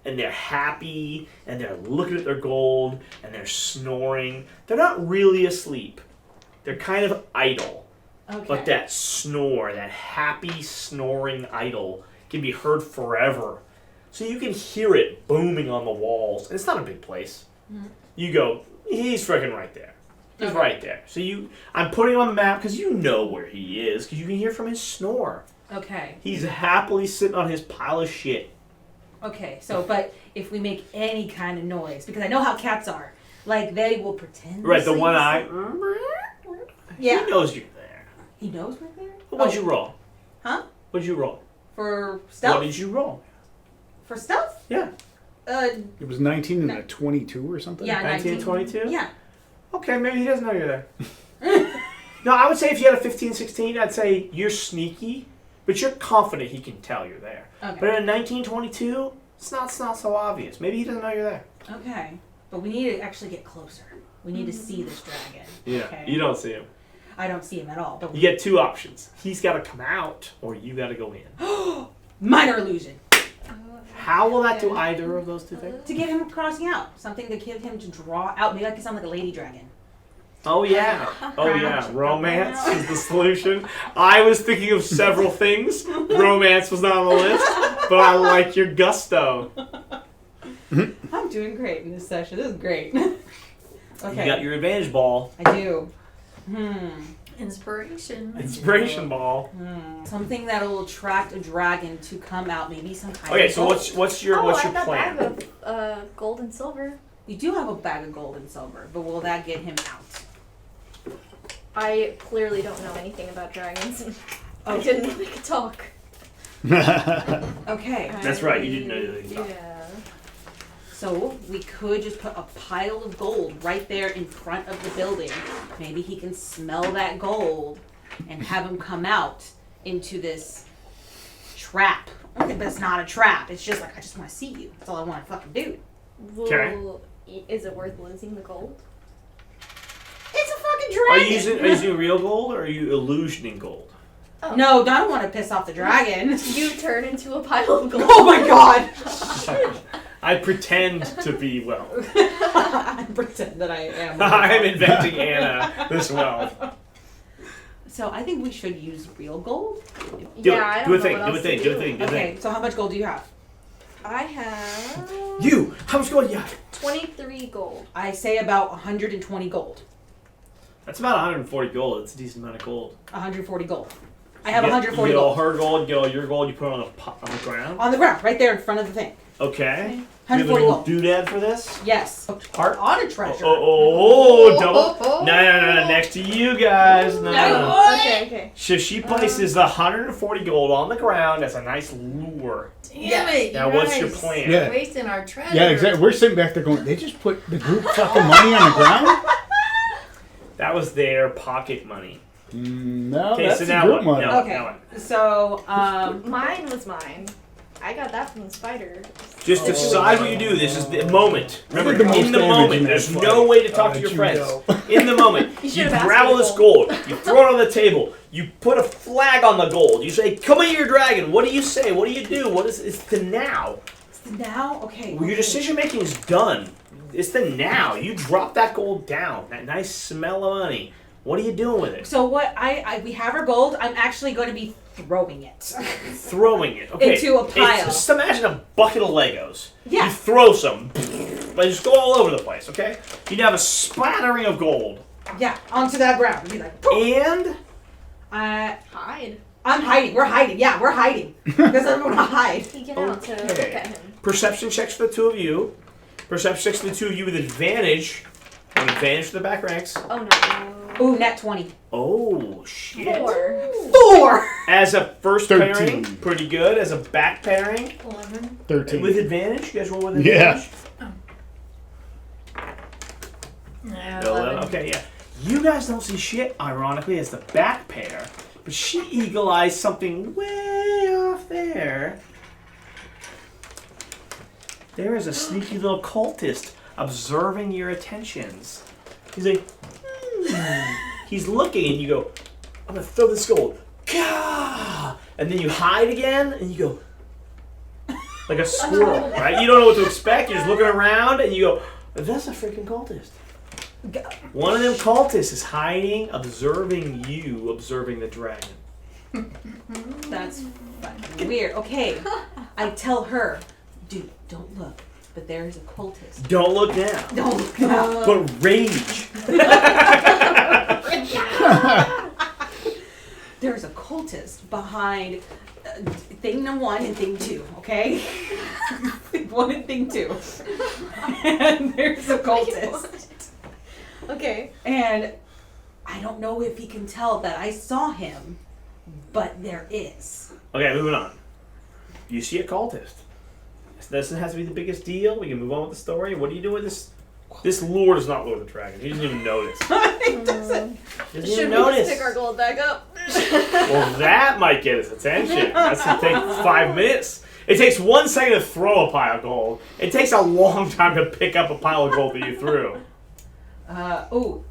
And they're happy and they're looking at their gold and they're snoring. They're not really asleep. They're kind of idle. Okay. But that snore, that happy snoring idle, can be heard forever. So you can hear it booming on the walls. And it's not a big place. Mm-hmm. You go, he's freaking right there. He's Okay. right there. So I'm putting him on the map because you know where he is because you can hear from his snore. Okay. He's happily sitting on his pile of shit. Okay. So, but if we make any kind of noise, because I know how cats are, like they will pretend. Right, the to one sleep. eye. Yeah. He knows you're there. He knows we're there. What'd you roll? Huh? What'd you roll? For stealth. What did you roll? For stealth? Yeah. It was 19 and a 22 or something? Yeah. 1922? Yeah. Okay, maybe he doesn't know you're there. No, I would say if you had a 15, 16, I'd say you're sneaky, but you're confident he can tell you're there. Okay. But in 1922, it's not so obvious. Maybe he doesn't know you're there. Okay. But we need to actually get closer. We need to see this dragon. Okay. You don't see him. I don't see him at all. But You get two options. He's got to come out, or you got to go in. minor illusion How will that do either of those two things? to get him crossing out. Something to get him to draw out. Maybe I could sound like a lady dragon. Oh yeah. Oh yeah. Romance is the solution. I was thinking of several things. Romance was not on the list, but I like your gusto. I'm doing great in this session. This is great. Okay. You got your advantage ball. I do. Inspiration. Inspiration ball. Something that will attract a dragon to come out. Maybe some kind Okay, of so gold. what's your I got plan? bag of gold and silver. We do have a bag of gold and silver, but will that get him out? I clearly don't know anything about dragons. I Okay. didn't know they could talk. Okay. That's right, you didn't know they could talk. Yeah. So we could just put a pile of gold right there in front of the building. Maybe he can smell that gold and have him come out into this trap. Okay, but it's not a trap. It's just like, I just want to see you. That's all I want to fucking do. Okay. Is it worth losing the gold? It's a fucking Are dragon. you using real gold or are you illusioning gold? Oh. No, I don't want to piss off the dragon. You turn into a pile of gold. Oh my god. I pretend to be well. I pretend that I am. I'm inventing Anna this wealth. So I think we should use real gold. Do Yeah, I it. don't Do a know thing. what Do a else thing. to Do a thing. Do a Okay, thing. so how much gold do you have? I have You. How much gold do you have? 23 gold. I say about 120 gold. That's about 140 gold. It's a decent amount of gold. 140 gold. I have You get- 140 You get all gold. her gold. You get all your gold. You put it on the ground. On the ground, right there in front of the thing. Okay. You have a 140 little gold. doodad for this. Yes. Heart. On a treasure. Double. No. Next to you guys. No. Okay. So she places 140 gold on the ground as a nice lure. Damn it! Now, you what's your guys plan? Yeah. Wasting our treasure. Yeah, exactly. We're sitting back there going, they just put the group fucking money on the ground? That was their pocket money. No, Okay, that's so the now group what? money. No. Okay. So, Mine was mine. I got that from the spider. Just decide what you do. This is the moment. Remember, did the most in the damage moment. in that There's fight. no way to talk to I'll your let friends. you In the moment, You you should've asked grab all me this the gold. You throw it on the table. You put a flag on the gold. You say, "Come here, dragon." What do you say? What do you do? What is? It's the now. now, okay. Well, your decision making is done. It's the now. You drop that gold down. That nice smell of money. What are you doing with it? So what we have our gold. I'm actually going to be throwing it. Throwing it. Okay. Into a pile. Just imagine a bucket of Legos. Yeah. You throw some. They just go all over the place, okay? You'd have a splattering of gold Yeah, onto that ground. Be like, poof. And Hide. I'm hiding. We're hiding. Yeah, we're hiding. Because I'm going to hide. He get out to look Okay. at him. perception checks for the two of you. Perception checks for the two of you with advantage. An advantage for the back ranks. Oh no. Ooh, nat 20. Oh, shit. 4. 4! As a first 13. pairing, pretty good. As a back pairing, 11. 13. with advantage. You guys roll with Yeah. advantage? Yeah, 11. Okay, yeah. You guys don't see shit, ironically, as the back pair, but she eagle-eyes something way off there. There is a sneaky little cultist observing your attentions. He's like, He's looking, and you go, I'm gonna throw this gold. Gah! And then you hide again, and you go, like a squirrel, right? You don't know what to expect. You're just looking around, and you go, that's a freaking cultist. One of them cultists is hiding, observing you, observing the dragon. That's fucking weird. Okay, I tell her, dude, don't look, but there is a cultist. Don't look now, Don't look now. but rage. There's a cultist behind thing number 1 and thing 2, okay? 1 and thing 2. And there's a cultist. Okay. And I don't know if he can tell that I saw him, but there is. Okay, moving on. You see a cultist. This doesn't have to be the biggest deal. We can move on with the story. What do you do with this? This lord is not Lord of the Dragon. He doesn't even notice. He doesn't. He doesn't Should even we notice. just pick our gold back up? Well, that might get his attention. That's gonna take 5 minutes. It takes 1 second to throw a pile of gold. It takes a long time to pick up a pile of gold that you threw. Oh.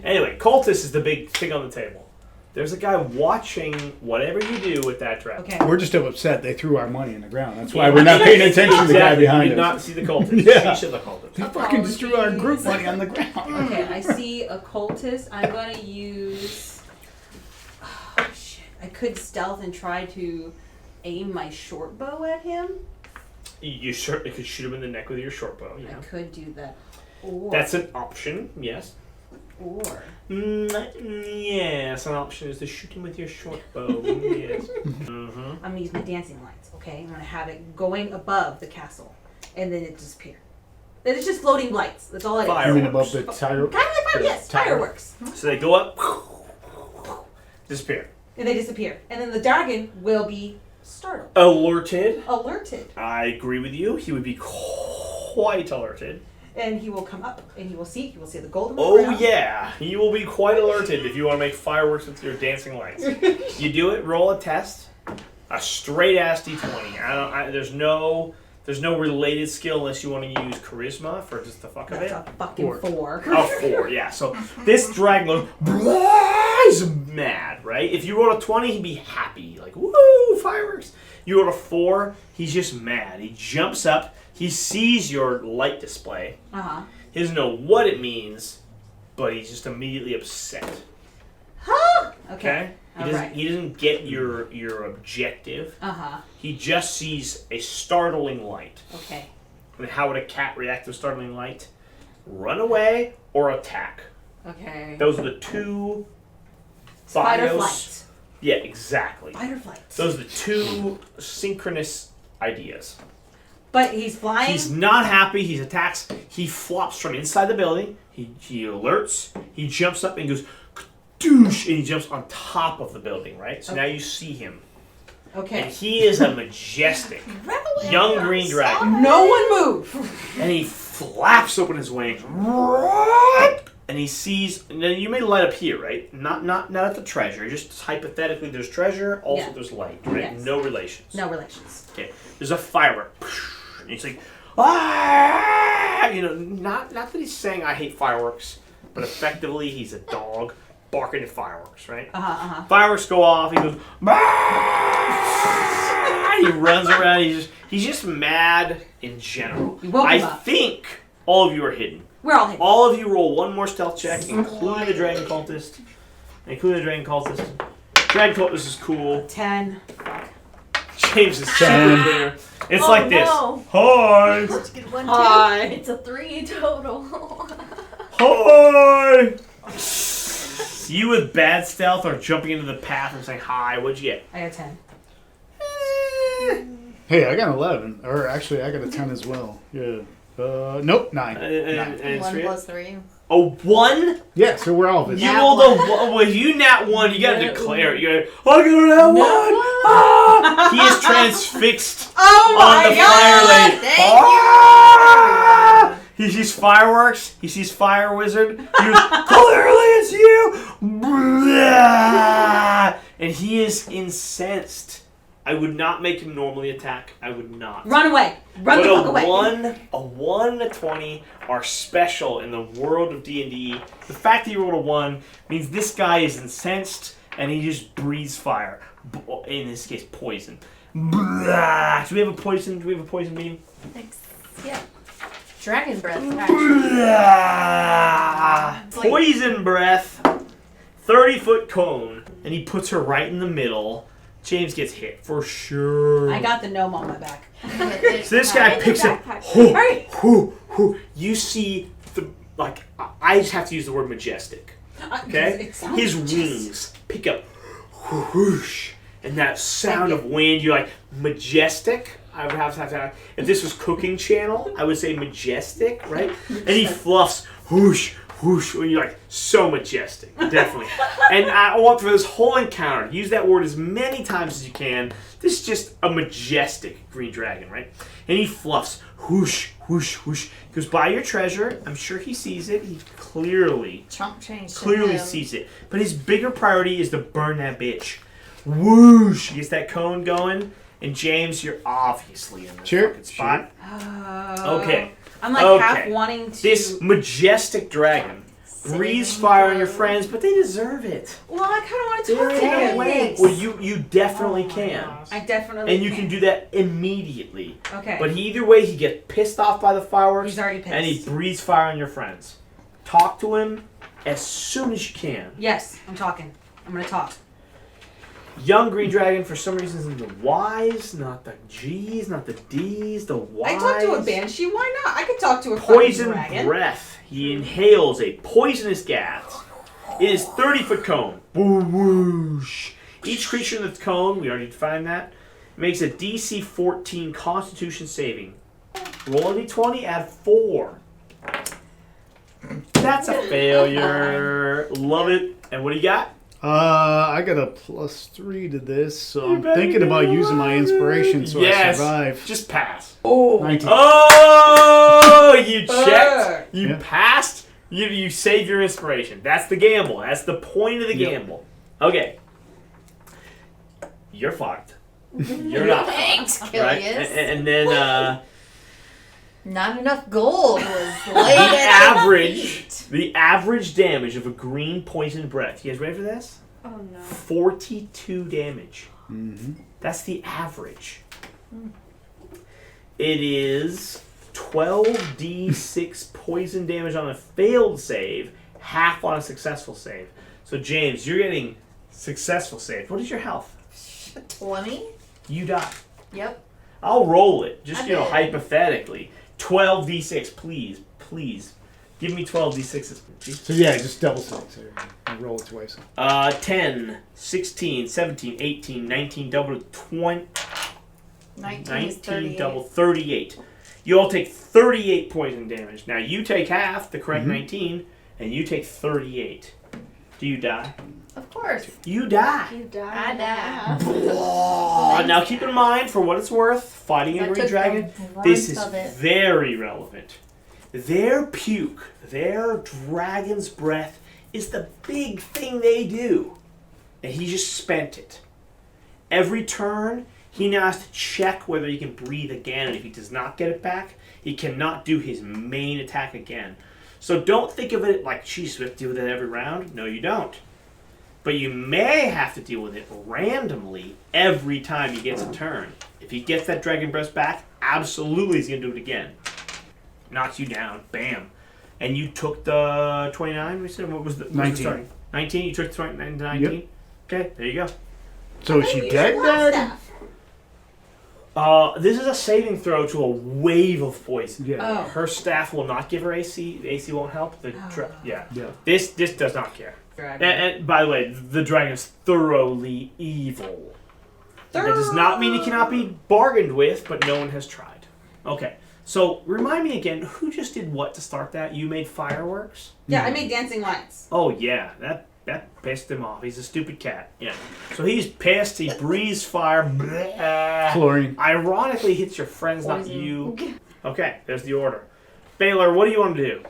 Anyway, cultist is the big thing on the table. There's a guy watching whatever you do with that dragon. Okay. We're just upset they threw our money in the ground. That's why we're not paying attention to the guy Exactly. behind You did us. not see the cultist. Yeah. You see the cultist. They fucking just threw our group money on the ground. Okay, I see a cultist. I'm gonna use. Oh, shit. I could stealth and try to aim my short bow at him. You certainly could shoot him in the neck with your short bow. I Yeah. could do that. Or. That's an option, yes. Or. Yes, an option is to shoot him with your short bow. Yes. Mm-hmm. I'm gonna use my dancing lights, okay? I'm gonna have it going above the castle, and then it disappear. Then it's just floating lights. That's all it is. Fire. I mean, above the tire. Kind of like fire, yes, Tower. fireworks. So they go up, disappear. And they disappear. And then the dragon will be startled, Alerted. alerted. I agree with you. He would be quite alerted. And he will come up and he will see the golden Oh ground. yeah, he will be quite alerted if you want to make fireworks with your dancing lights. You do it. Roll a test. A straight ass d20. There's no related skill unless you want to use charisma for just the fuck of That's it. a fucking 4. A 4, yeah. So this dragon goes, he's mad, right? If you rolled a 20, he'd be happy, like woo, fireworks. You rolled a 4, he's just mad. He jumps up. He sees your light display. Uh-huh. He doesn't know what it means, but he's just immediately upset. Huh? Okay? Alright. He doesn't get your objective. Uh-huh. He just sees a startling light. Okay. And how would a cat react to a startling light? Run away or attack. Okay. Those are the two Fight or bios. flight. Yeah, exactly. Fight or flight. Those are the two synchronous ideas. But he's flying. He's not happy. He attacks. He flops from inside the building. He alerts. He jumps up and goes, kadoosh, and he jumps on top of the building, right? So now you see him. Okay. And he is a majestic, young green dragon. No one move. And he flaps open his wings. And he sees, and then you may light up here, right? Not at the treasure. Just hypothetically, there's treasure. Also, Yeah. there's light, right? Yes. No relations. No relations. Okay. There's a firework. And he's like, ah! You know, not that he's saying I hate fireworks, but effectively he's a dog barking at fireworks, right? Uh-huh. Fireworks go off. He goes, ah! He runs around. He's just mad in general. You woke him I up. think all of you are hidden. We're all hidden. All of you roll one more stealth check, including the dragon cultist. Dragon cultist is cool. 10. James is super 10. clear. It's Oh, like this. no. Hi. Let's get 1, 2. Hi. It's a 3 total. Hi! You with bad stealth are jumping into the path and saying hi. What'd you get? I got 10. Hey, I got 11. Or actually, I got a 10 as well. Yeah. Nope, 9. 9. And 1 3? plus 3. A 1? Yeah, so we're all visible. You Nat rolled one. a 1. Well, you nat 1. You gotta declare it. You gotta, I got a nat 1! Ah! He is transfixed Oh on my the god! fire lane. Thank Ah! He sees fireworks. He sees Fire Wizard. He goes, clearly it's you! Blah! And he is incensed. I would not make him normally attack. I would not. Run away! Run the fuck away! A 1 and a 20 are special in the world of D&D. The fact that you rolled a 1 means this guy is incensed and he just breathes fire. In this case, poison. Blah! Do we have a poison? Beam? Thanks. Yeah. Dragon breath, actually. Blah! It's like- Poison breath. 30-foot cone. And he puts her right in the middle. James gets hit for sure. I got the gnome on my back. So this guy In the picks up. backpack. You see the I just have to use the word majestic. Okay, It sounds his just- wings pick up, whoosh, and that sound of wind. You're like majestic. I would have to. If this was Cooking Channel, I would say majestic, right? And he fluffs, whoosh. Whoosh, and you're like, so majestic, definitely. And I want for this whole encounter, use that word as many times as you can. This is just a majestic green dragon, right? And he fluffs, whoosh, whoosh, whoosh. Goes by your treasure. I'm sure he sees it. He clearly sees it. But his bigger priority is to burn that bitch. Whoosh, he gets that cone going. And James, you're obviously in the fucking spot. Okay. I'm like half wanting to. This majestic dragon breathes fire on your friends, but they deserve it. Well, I kind of want to talk to They're him. legs. Well, you definitely can. I definitely And you can do that immediately. Okay. But either way, he gets pissed off by the fireworks. He's already pissed. And he breathes fire on your friends. Talk to him as soon as you can. Yes, I'm talking. I'm going to talk. Young green dragon, for some reason, is in the Y's, not the G's, not the D's, the Y's. I talked to a banshee. Why not? I could talk to a Poison fucking dragon. breath. He inhales a poisonous gas. It is 30-foot cone. Whoosh. Each creature in the cone, we already defined that, makes a DC 14 Constitution saving. Roll a d20, add 4. That's a failure. Love it. And what do you got? I got a +3 to this, so I'm thinking about using my inspiration so I survive. Just pass. Oh. 19. Oh, you checked. You Yeah. passed. You saved your inspiration. That's the gamble. That's the point of the gamble. Okay. You're fucked. You're not Thanks, fucked, right? Killius. And then Not enough gold was the laid at average damage of a green poison breath. You guys ready for this? Oh no. 42 damage. Mm-hmm. That's the average. It is 12d6 poison damage on a failed save, half on a successful save. So James, you're getting successful save. What is your health? 20. You die. Yep. I'll roll it, just I did. hypothetically. 12d6, please. Give me 12d6s. So yeah, just double 6 here. I roll it twice. 10, 16, 17, 18, 19, double 20. 19 is 19 38. double 38. You all take 38 poison damage. Now you take half, the correct 19, and you take 38. Do you die? Of course. You die. You die. I die. Oh, now keep in mind, for what it's worth, fighting a That green took dragon, the brunt this is of it. very relevant. Their puke, their dragon's breath, is the big thing they do. And he just spent it. Every turn, he now has to check whether he can breathe again, and if he does not get it back, he cannot do his main attack again. So don't think of it like, geez, we have to deal with it every round. No, you don't. But you may have to deal with it randomly every time he gets a turn. If he gets that dragon breath back, absolutely he's going to do it again. Knocks you down. Bam. And you took the 29, we said? What was the 19. 19? You took the 19? Yep. Okay, there you go. So is she dead then? This is a saving throw to a wave of poison. Yeah. Oh. Her staff will not give her AC. The AC won't help. Yeah. Yeah. This does not care. Dragon. And by the way, the dragon is thoroughly evil. That does not mean it cannot be bargained with, but no one has tried. Okay. So remind me again, who just did what to start that? You made fireworks? Yeah, I made dancing lights. Oh yeah, that pissed him off. He's a stupid cat. Yeah. So he's pissed. He breathes fire. Bleh. Chlorine. Ironically, hits your friends, not Poison. you. Okay, there's the order. Baylor, what do you want to do?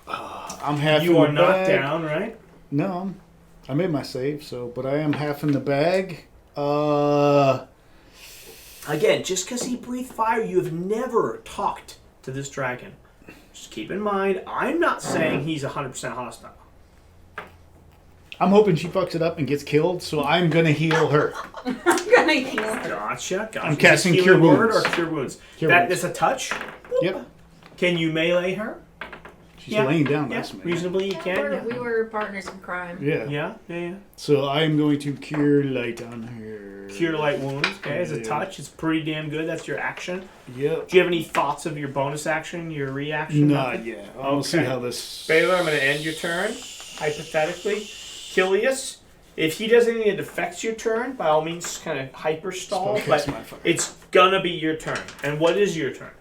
I'm half You in are the knocked bag. down, right? No, I made my save, but I am half in the bag. Again, just because he breathed fire, you have never talked to this dragon. Just keep in mind, I'm not saying he's 100% hostile. I'm hoping she fucks it up and gets killed, so I'm gonna heal her. I'm gonna heal. Gotcha. I'm casting Is it Cure healing word Wounds. or Cure Wounds? Cure That Wounds. is a touch. Yep. Can you melee her? She's laying down. Yeah, That's me. reasonably you can. Yeah. We were partners in crime. Yeah. Yeah. So I'm going to cure light on her. Cure light wounds. Okay, as a Yeah. touch, it's pretty damn good. That's your action. Yep. Do you have any thoughts of your bonus action, your reaction? Not Nothing? yet. I'll see Okay. how this. Baylor, I'm going to end your turn, hypothetically. Kilius, if he does anything that affects your turn, by all means, kind of hyper stall, Spellcast but my fire. it's gonna be your turn. And what is your turn?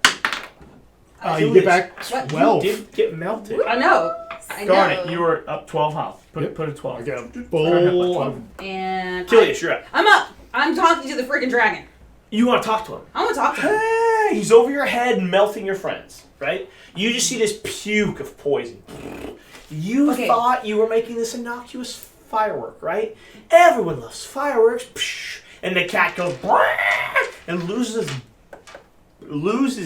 You get back What? 12. You did get melted. I know. I Darn know. it, you were up 12 health. Put Yep. a 12. I got a Turn bowl up of. And Kilius, you're up. I'm up. I'm talking to the freaking dragon. You want to talk to him. I want to talk to him. Hey, he's over your head melting your friends, right? You just see this puke of poison. You Okay. thought you were making this innocuous firework, right? Everyone loves fireworks. Psh, and the cat goes and loses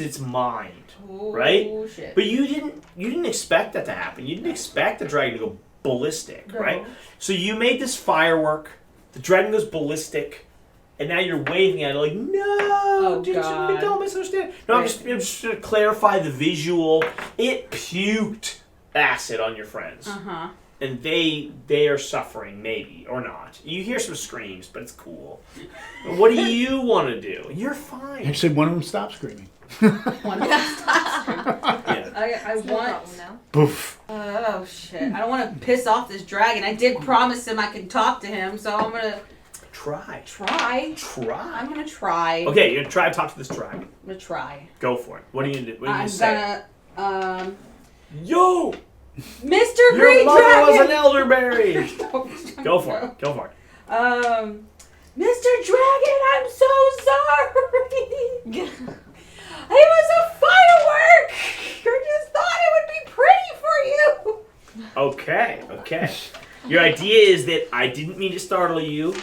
its mind, right? Oh, shit. But you didn't expect that to happen. You didn't expect the dragon to go ballistic, No. right? So you made this firework. The dragon goes ballistic. And now you're waving at it like, no, God. don't misunderstand. No, I'm just going to clarify the visual. It puked acid on your friends. Uh-huh. And they are suffering, maybe, or not. You hear some screams, but it's cool. What do you want to do? You're fine. Actually, one of them stopped screaming. One Yeah. I No want... problem now. Poof. Oh, shit. I don't want to piss off this dragon. I did promise him I could talk to him, so I'm going to Try. try. Try. I'm going to try. Okay, you're going to try to talk to this dragon. I'm going to try. Go for it. What are you going to do? What are you I'm going to say? gonna, Yo! Mr. Your Green mother was an Dragon! elderberry! Go for it. Go for it. Mr. Dragon, I'm so sorry! It was a firework! I just thought it would be pretty for you! Okay. Your idea is that I didn't mean to startle you.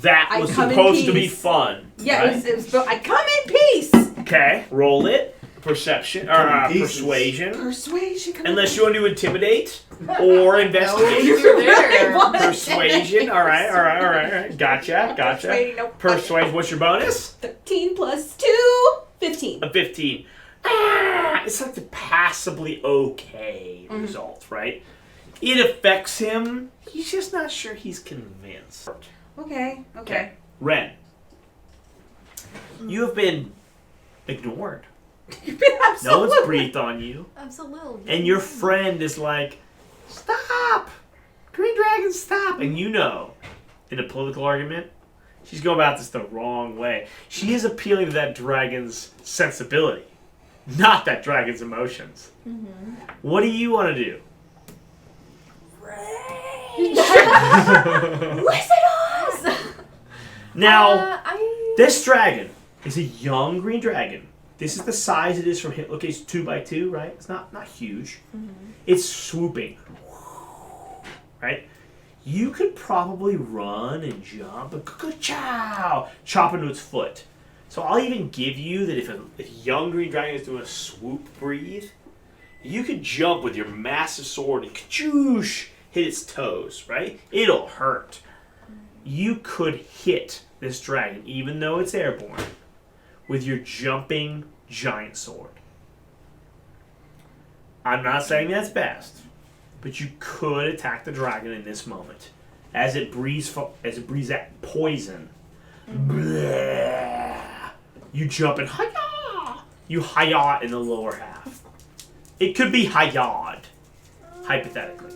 That I was come in supposed to be peace. fun. Yeah, right? it was, I come in peace! Okay, roll it. Perception or Come in pieces. persuasion. Persuasion, come Unless you want to intimidate or investigate. You were there. Persuasion. All right. Gotcha. Persuading, nope. Persuasion. What's your bonus? 13 plus 2, 15. A 15. It's like the passably okay result, right? It affects him. He's just not sure he's convinced. Okay. Ren, you have been ignored. No one's breathed on you. Absolutely. And your friend is like, stop! Green Dragon, stop! And you know, in a political argument, she's going about this the wrong way. She is appealing to that dragon's sensibility, not that dragon's emotions. Mm-hmm. What do you want to do? Listen us! Now, this dragon is a young green dragon. This is the size it is from hit location 2x2, right? It's not huge. Mm-hmm. It's swooping. Right? You could probably run and jump and chop into its foot. So I'll even give you that if a young green dragon is doing a swoop breathe, you could jump with your massive sword and hit its toes, right? It'll hurt. You could hit this dragon, even though it's airborne, with your jumping giant sword. I'm not saying that's best, but you could attack the dragon in this moment as it breathes out poison. Bleh. You jump and hi-yah! You hi-yah in the lower half. It could be hi-yah'd, hypothetically.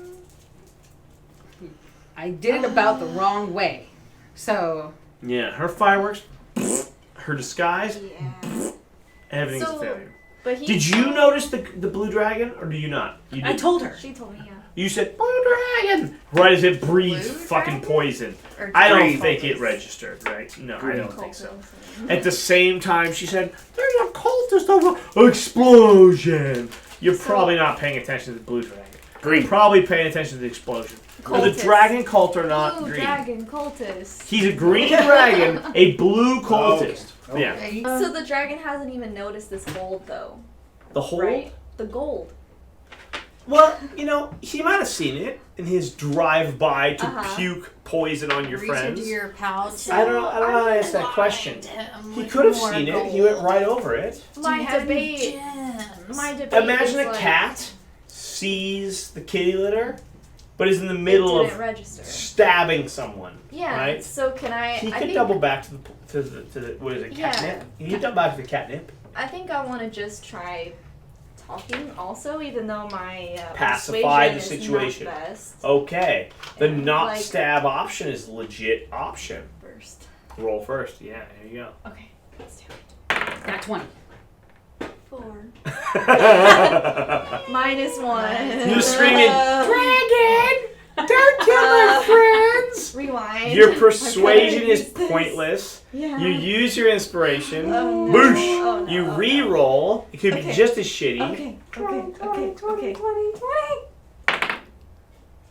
I did it about the wrong way. So Yeah, her fireworks, her disguise, Yeah. everything's So- a failure. But he. Did you notice the blue dragon, or do you not? You I did. told her. She told me, yeah. You said blue dragon right as it breathes Blue fucking dragon? poison. Or I don't green think it cultist? registered, right? No, I don't think so. Cultist. At the same time, she said, "There's a cultist over explosion." You're So- probably not paying attention to the blue dragon. Green. You're probably paying attention to the explosion. Or the Cultist. dragon cult are not Blue green. dragon cultist. He's a green dragon, a blue cultist. Oh. Yeah. Yeah, you- So the dragon hasn't even noticed this gold, though. The whole. Right? The gold. Well, you know, he might have seen it in his drive-by to Uh-huh. puke poison on your reach friends. into your pouch. I don't know how to answer that question. He could have seen it. He went right over it. My debate. My debate. Imagine is a like, cat sees the kitty litter, but is in the It middle didn't of register. stabbing someone. Yeah. right? So can I? He I could think, double back to the what is it, Yeah. catnip? He could double back to the catnip. I think I want to just try talking also, even though my Pacify the persuasion situation. is not best. Okay, the And, not like- stab option is a legit option. First. Roll first. Yeah, there you Okay. Let's do Nat 20. it. 4. go. -1. You're screaming, "Dragon! Don't kill my friends!" Rewind. Your persuasion Okay, is use this. pointless. Yeah. You use your inspiration. Oh, no. Boosh! Oh, no. You Oh, no. re-roll. It could be Okay. just as shitty. Okay.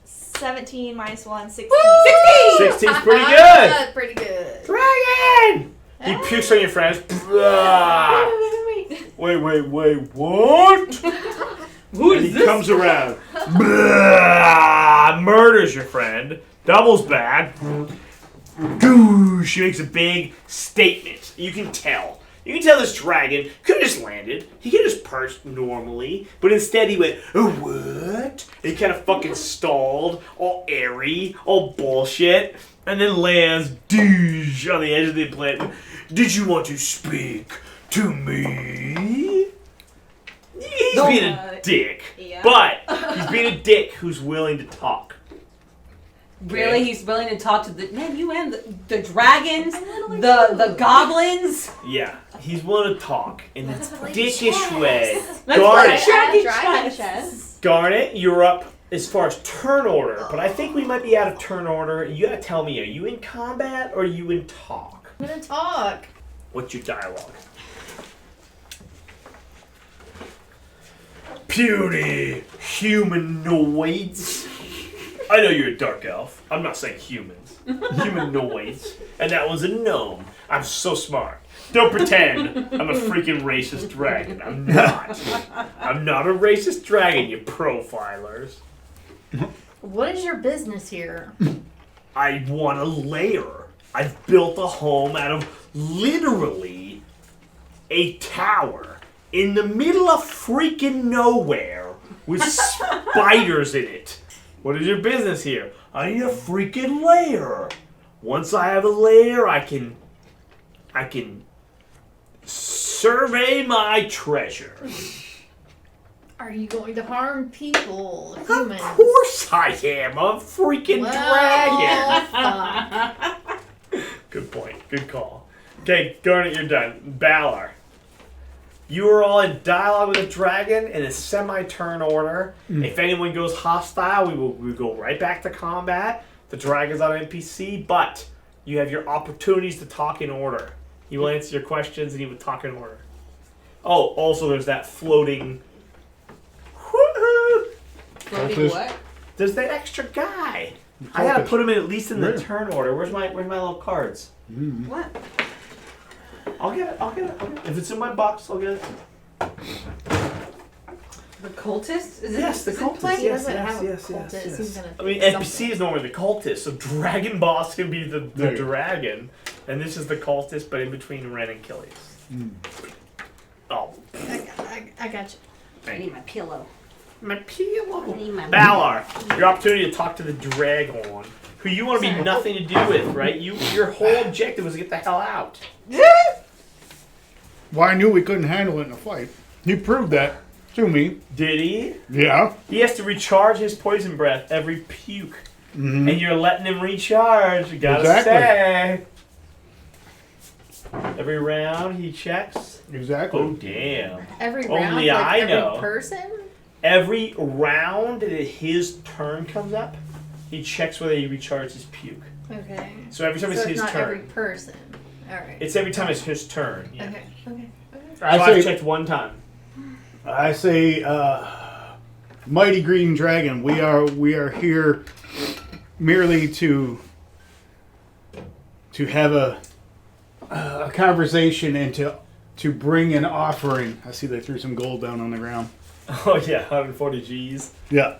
17 -1, 16. 16's pretty good. Pretty good. Dragon! He pukes on your friends. Blah. Wait, what? Who And he comes around. Blah, murders your friend. Doubles back. Goo, she makes a big statement. You can tell. You can tell this dragon could have just landed. He could have just perched normally. But instead he went, "Oh, what?" And he kind of fucking stalled. All airy. All bullshit. And then lands douche on the edge of the planet. "Did you want to speak to me?" He's No. being a dick. Yeah. But he's being a dick who's willing to talk. Really? He's willing to talk to the man, you and the dragons, the goblins. Yeah, he's willing to talk in a play dickish chess. way. Let's Garnet, play Dragon chess. chess. Garnet, you're up as far as turn order, but I think we might be out of turn order. You gotta tell me, are you in combat or are you in talk? I'm gonna talk. What's your dialogue? Puny humanoids. I know you're a dark elf. I'm not saying humans. Humanoids. And that was a gnome. I'm so smart. Don't pretend I'm a freaking racist dragon. I'm not. I'm not a racist dragon, you profilers. What is your business here? I want a lair. I've built a home out of literally a tower in the middle of freaking nowhere with spiders in it. What is your business here? I need a freaking lair. Once I have a lair, I can survey my treasure. Are you going to harm people, humans? Of course I am. I'm a freaking dragon. Fuck. Good point. Good call. Okay, Garnet, you're done. Balor. You are all in dialogue with a dragon in a semi-turn order. If anyone goes hostile, we will go right back to combat. The dragon's on NPC, but you have your opportunities to talk in order. He will answer your questions and he will talk in order. Oh, also there's that floating... Floating what? There's that extra guy. I gotta put him in at least in the Where? turn order. Where's my little cards? What? I'll get it. If it's in my box, I'll get it. The cultist? Is Yes, the is cultist. He Yes, doesn't have a yes, cultist. yes. He's gonna I mean, think NPC something. is normally the cultist, so Dragon Boss can be the There you go. dragon, and this is the cultist, but in between Ren and Achilles. Oh, I got you. I need my pillow. my pillow. I need my Balor, your opportunity to talk to the dragon, who you want to be nothing to do with, right? Your whole objective was to get the hell out. Well, I knew we couldn't handle it in a fight. He proved that to me. Did he? Yeah. He has to recharge his poison breath every puke. Mm-hmm. And you're letting him recharge. You gotta say. Every round he checks. Exactly. Oh, damn. Every round, Only like I every know. person? Every round that his turn comes up, he checks whether he recharges his puke. Okay. So every time So it's it's his not turn. every person. Alright. It's every time it's his turn. Yeah. Okay. Okay. So I've I say, checked one time. Mighty Green Dragon, we are here merely to have a conversation and to bring an offering. I see they threw some gold down on the ground. Oh yeah, 140 G's. Yeah.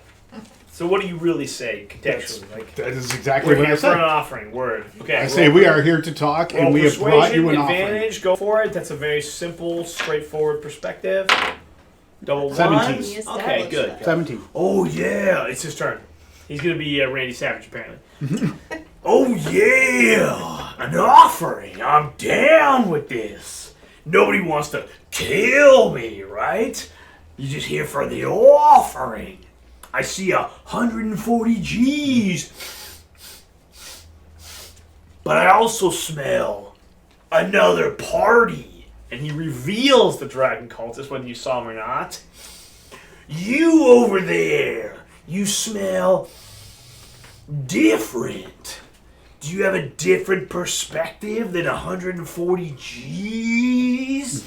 So what do you really say contextually? Like, That is exactly we're what I here for an said. offering. Word. Okay. I say we are here to talk, and we have brought you an offering. Advantage. Go for it. That's a very simple, straightforward perspective. Double 17. ones. Okay, good. 17. Oh yeah, it's his turn. He's gonna be Randy Savage apparently. Oh yeah, an offering. I'm down with this. Nobody wants to kill me, right? You're just here for the offering. I see 140 G's. But I also smell another party. And he reveals the dragon cultist, whether you saw him or not. You over there, you smell different. Do you have a different perspective than 140 G's?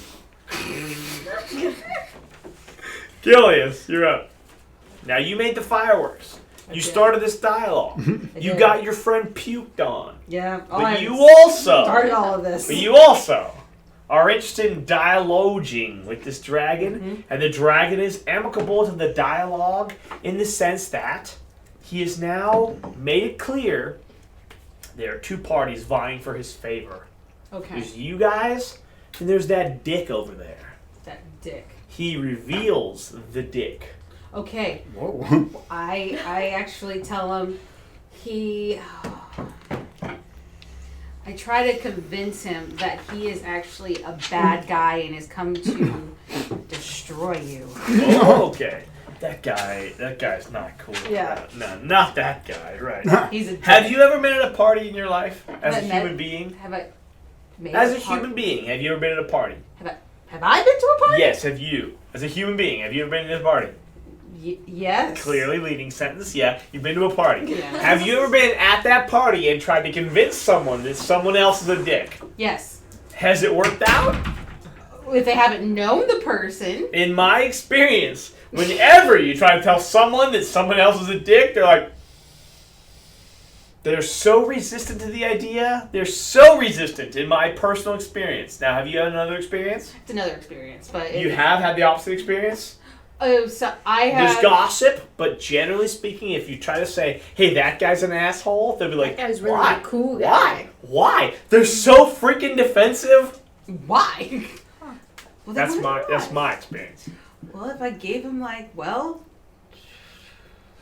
Gilius, you're up. Now you made the fireworks. You started this dialogue. You got your friend puked on. Yeah. But you also started all of this. But you also are interested in dialoguing with this dragon, and the dragon is amicable to the dialogue in the sense that he has now made it clear there are two parties vying for his favor. Okay. There's you guys, and there's that dick over there. That dick. He reveals the dick. Okay. Whoa. I actually tell him I try to convince him that he is actually a bad guy and has come to destroy you. Oh, okay. That guy's not cool. Yeah. No, not that guy, right. He's a dick. Have you ever been at a party in your life as a Have I met- human being? Have I made As a part- human being, have you ever been at a party? Have I been to a party? Yes, have you? As a human being, have you ever been at a party? Yes. Clearly leading sentence, yeah. You've been to a party. Yeah. Have you ever been at that party and tried to convince someone that someone else is a dick? Yes. Has it worked out? If they haven't known the person. In my experience, whenever you try to tell someone that someone else is a dick, they're so resistant to the idea. They're so resistant in my personal experience. Now, have you had another experience? It's another experience, but You have had the opposite experience? Oh, so I have. There's gossip, but generally speaking, if you try to say, hey, that guy's an asshole, they'll be like, That guy's really why? a cool guy. Why? Why? They're so freaking defensive. Why? Well, then why That's not? my experience. Well, if I gave him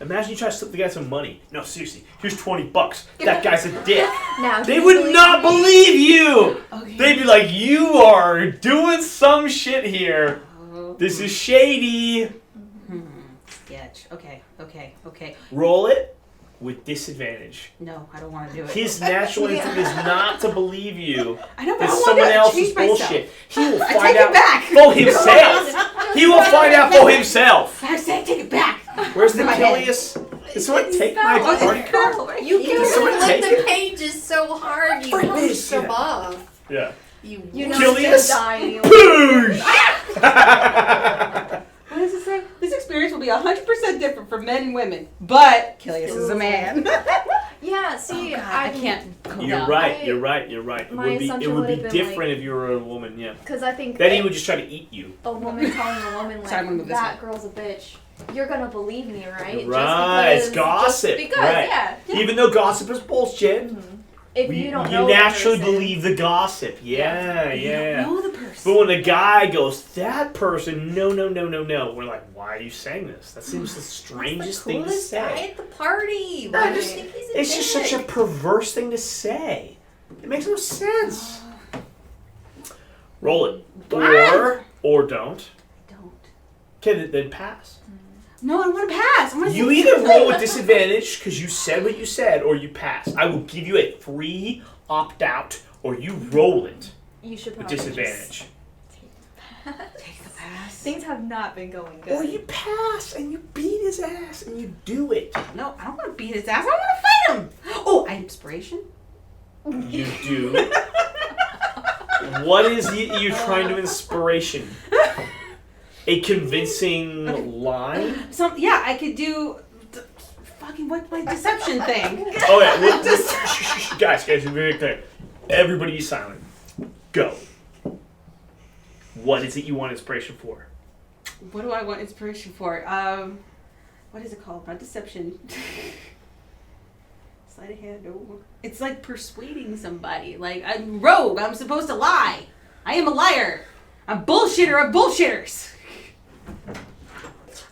Imagine you try to slip the guy some money. No, seriously, here's $20. That guy's a dick. Now, They would not believe you. Okay. They'd be like, you are doing some shit here. This is shady. Sketch. Okay. Roll it with disadvantage. No, I don't want to do it. His natural instinct is not to believe you. I know, but It's I want someone to else's change myself. bullshit. He will I find take it out back. for himself. He will find out for himself. I say take it back. Where's the In my head. Did someone take my fell. party card? You Did can someone flip take the it? pages so hard you Frick push this, them yeah. off. Yeah. You know Gilius? he's gonna die anyway. Boosh! What does it say? This experience will be 100% different for men and women, but Kilius is a man. Yeah, see, I can't. Go You're down. right. You're right. It My would be assumption be would've been, different if you were a woman. Yeah. Because I think Then he would just try to eat you. a woman telling a woman, Sorry, I'm gonna move this that way. girl's a bitch, you're gonna believe me, right? Right. It's Just gossip. because, right. yeah. Even though gossip is bullshit, If you you don't know naturally the person, believe the gossip. Yeah. You don't know the person. But when a guy goes, that person, no, we're like, why are you saying this? That seems the strangest thing to coolest guy say. at the party. No, Why do you just- think he's a It's just such a dick? perverse thing to say. It makes no sense. Roll it. What? Or don't. I don't. Okay, then pass. No, I want to pass. I want to You either roll with disadvantage because you said what you said, or you pass. I will give you a free opt-out, or you roll it You should with probably disadvantage. Take the pass. Things have not been going good. Or you pass and you beat his ass and you do it. No, I don't want to beat his ass. I want to fight him. Oh, I have inspiration. You do. What is you trying to inspiration? A convincing line? Yeah, I could do fucking what's my deception thing. Oh yeah, well, guys, be very clear. Everybody be silent. Go. What is it you want inspiration for? What do I want inspiration for? What is it called? Not deception. Sleight of hand. No. It's like persuading somebody. Like, I'm rogue. I'm supposed to lie. I am a liar. I'm bullshitter of bullshitters.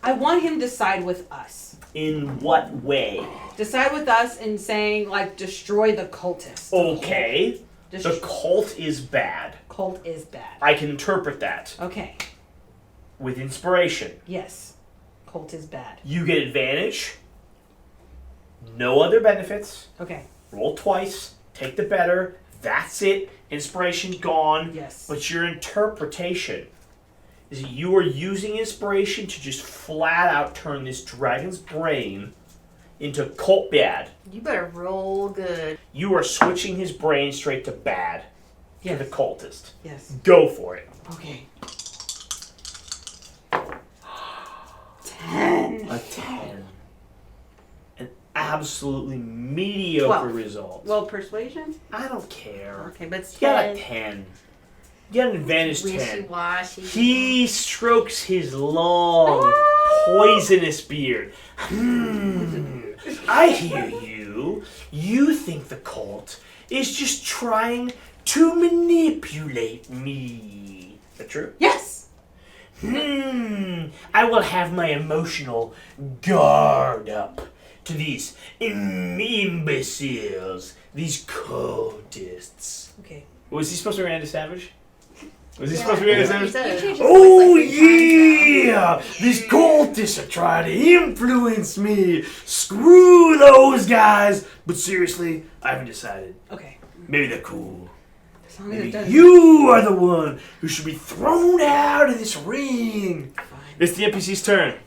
I want him to side with us. In what way? Decide with us in saying, like, destroy the cultists. Okay. The cult is bad. Cult is bad. I can interpret that. Okay. With inspiration. Yes. Cult is bad. You get advantage. No other benefits. Okay. Roll twice. Take the better. That's it. Inspiration gone. Yes. But your interpretation is that you are using inspiration to just flat out turn this dragon's brain into cult bad. You better roll good. You are switching his brain straight to bad. Yes. To the cultist. Yes. Go for it. Okay. 10. A 10. An absolutely mediocre 12. result. Well, persuasion? I don't care. Okay, but it's You got 10. a 10. You got an advantage 10. Wishy-washy. He strokes his long, poisonous beard. I hear you. You think the cult is just trying to manipulate me. Is that true? Yes! I will have my emotional guard up to these imbeciles, these cultists. Okay. Was he supposed to be Randy Savage? Was he supposed to be Randy He Savage? said. Oh yeah! These cultists are trying to influence me. Screw those guys. But seriously, I haven't decided. Okay. Maybe they're cool. As long as it Maybe doesn't. you are the one who should be thrown out of this ring. It's the NPC's turn.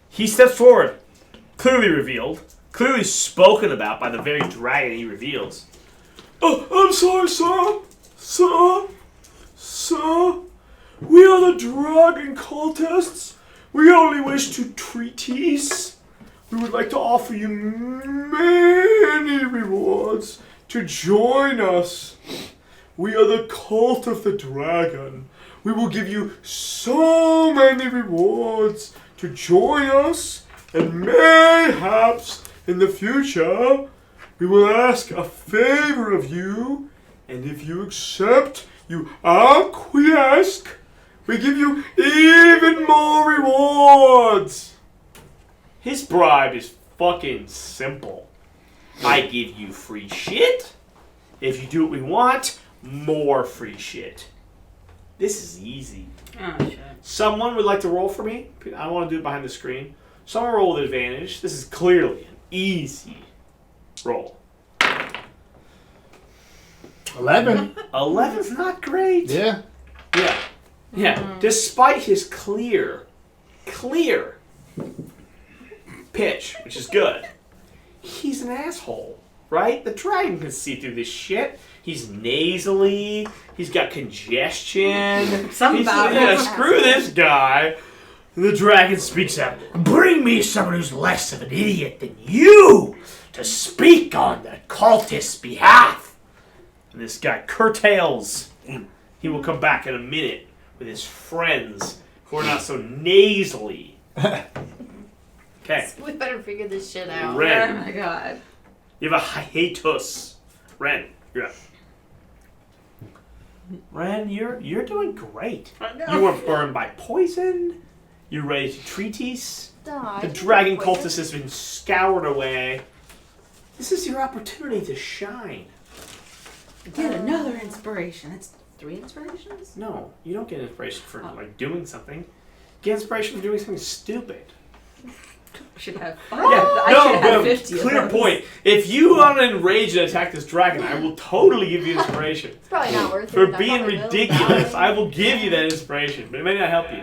He steps forward, clearly revealed, clearly spoken about by the very dragon he reveals. Oh, I'm sorry, sir. Sir, we are the dragon cultists. We only wish to treatise. We would like to offer you many rewards to join us. We are the cult of the dragon. We will give you so many rewards to join us, and mayhaps in the future we will ask a favor of you, and if you accept, you acquiesce, we give you even more rewards. His bribe is fucking simple. I give you free shit. If you do what we want, more free shit. This is easy. Oh, shit. Someone would like to roll for me? I don't want to do it behind the screen. Someone roll with advantage. This is clearly an easy roll. 11. 11's not great. Yeah. Yeah. Despite his clear pitch, which is good, he's an asshole, right? The dragon can see through this shit. He's nasally. He's got congestion. Something about yeah, him. screw this guy. And the dragon speaks out. Bring me someone who's less of an idiot than you to speak on the cultist's behalf. And this guy curtails. He will come back in a minute with his friends who are not so nasally. Okay. We better figure this shit out. Ren. Oh my god. You have a hiatus. Ren, you're up. Ren, you're doing great. You were burned by poison. You're ready to treatise. The dragon cultist has been scoured away. This is your opportunity to shine. Get another inspiration. That's 3 inspirations? No, you don't get inspiration for Oh. like doing something. Get inspiration for doing something stupid. I should have 5. Yeah, I no, should have but 50 of clear those. point. If you want to enrage and attack this dragon, I will totally give you inspiration. It's probably not worth it. For I being probably will ridiculous, die. I will give you that inspiration, but it may not help you.